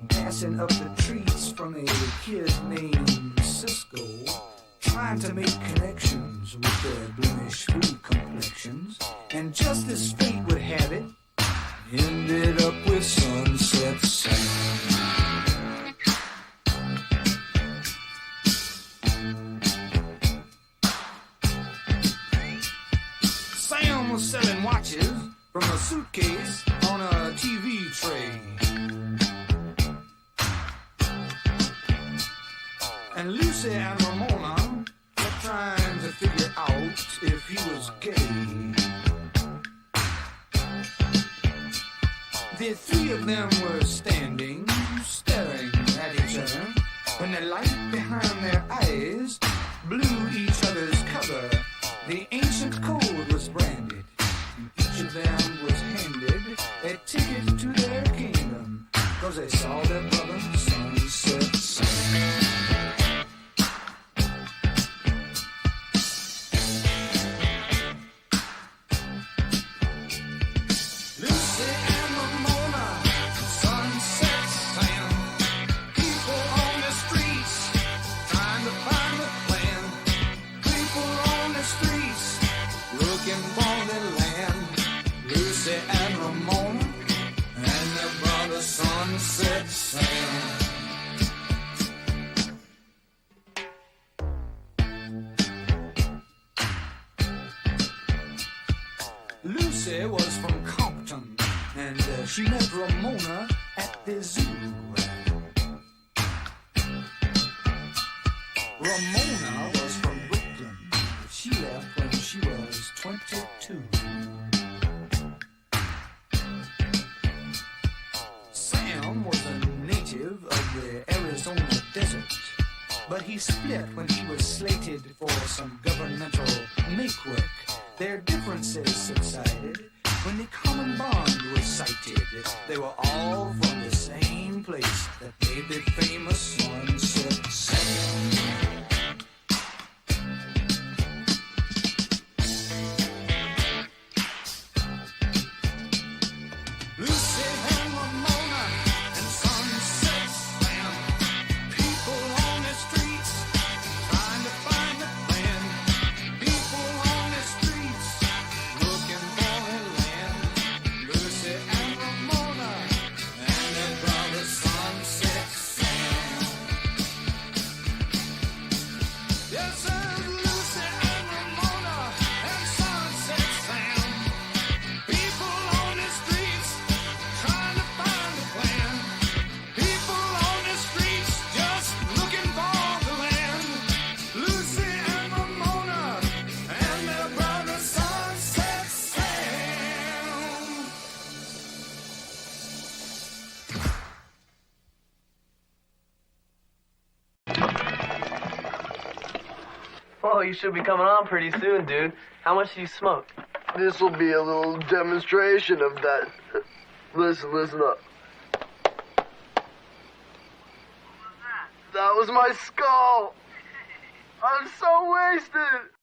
passing up the treats from a kid named Cisco, trying to make connections with their blemish food complexions, and just as fate would have it, ended up with Sunset Sam. Sam was selling watches from a suitcase on a TV tray. And Lucy and Ramona were trying to figure out if he was gay. The three of them were standing, staring at each other, when the light behind their eyes blew each other's cover. The ancient code was branded, and each of them was handed a ticket to their kingdom, 'cause they saw their brother Sunset Sam. Lucy was from Compton, and she met Ramona at the zoo. Ramona was from Brooklyn. She left when she was 22. Sam was a native of the Arizona desert, but he split when he was slated for some governmental make-work. Their differences subsided when the common bond was sighted. They were all from the same place that made the famous Sunset Sam. Lucy and Ramona and Sunset Sam. People on the streets trying to find a plan. People on the streets looking for a land. Lucy and Ramona and their brother Sunset Sam. Yes, sir, Lucy and Ramona and Sunset Sam. People on the streets trying to find a plan. People on the streets just looking for the land. Lucy and Ramona and their brother Sunset Sam.
Oh, you should be coming on pretty soon, dude. How much do you smoke?
This will be a little demonstration of that. Listen up. That was my skull. I'm so wasted.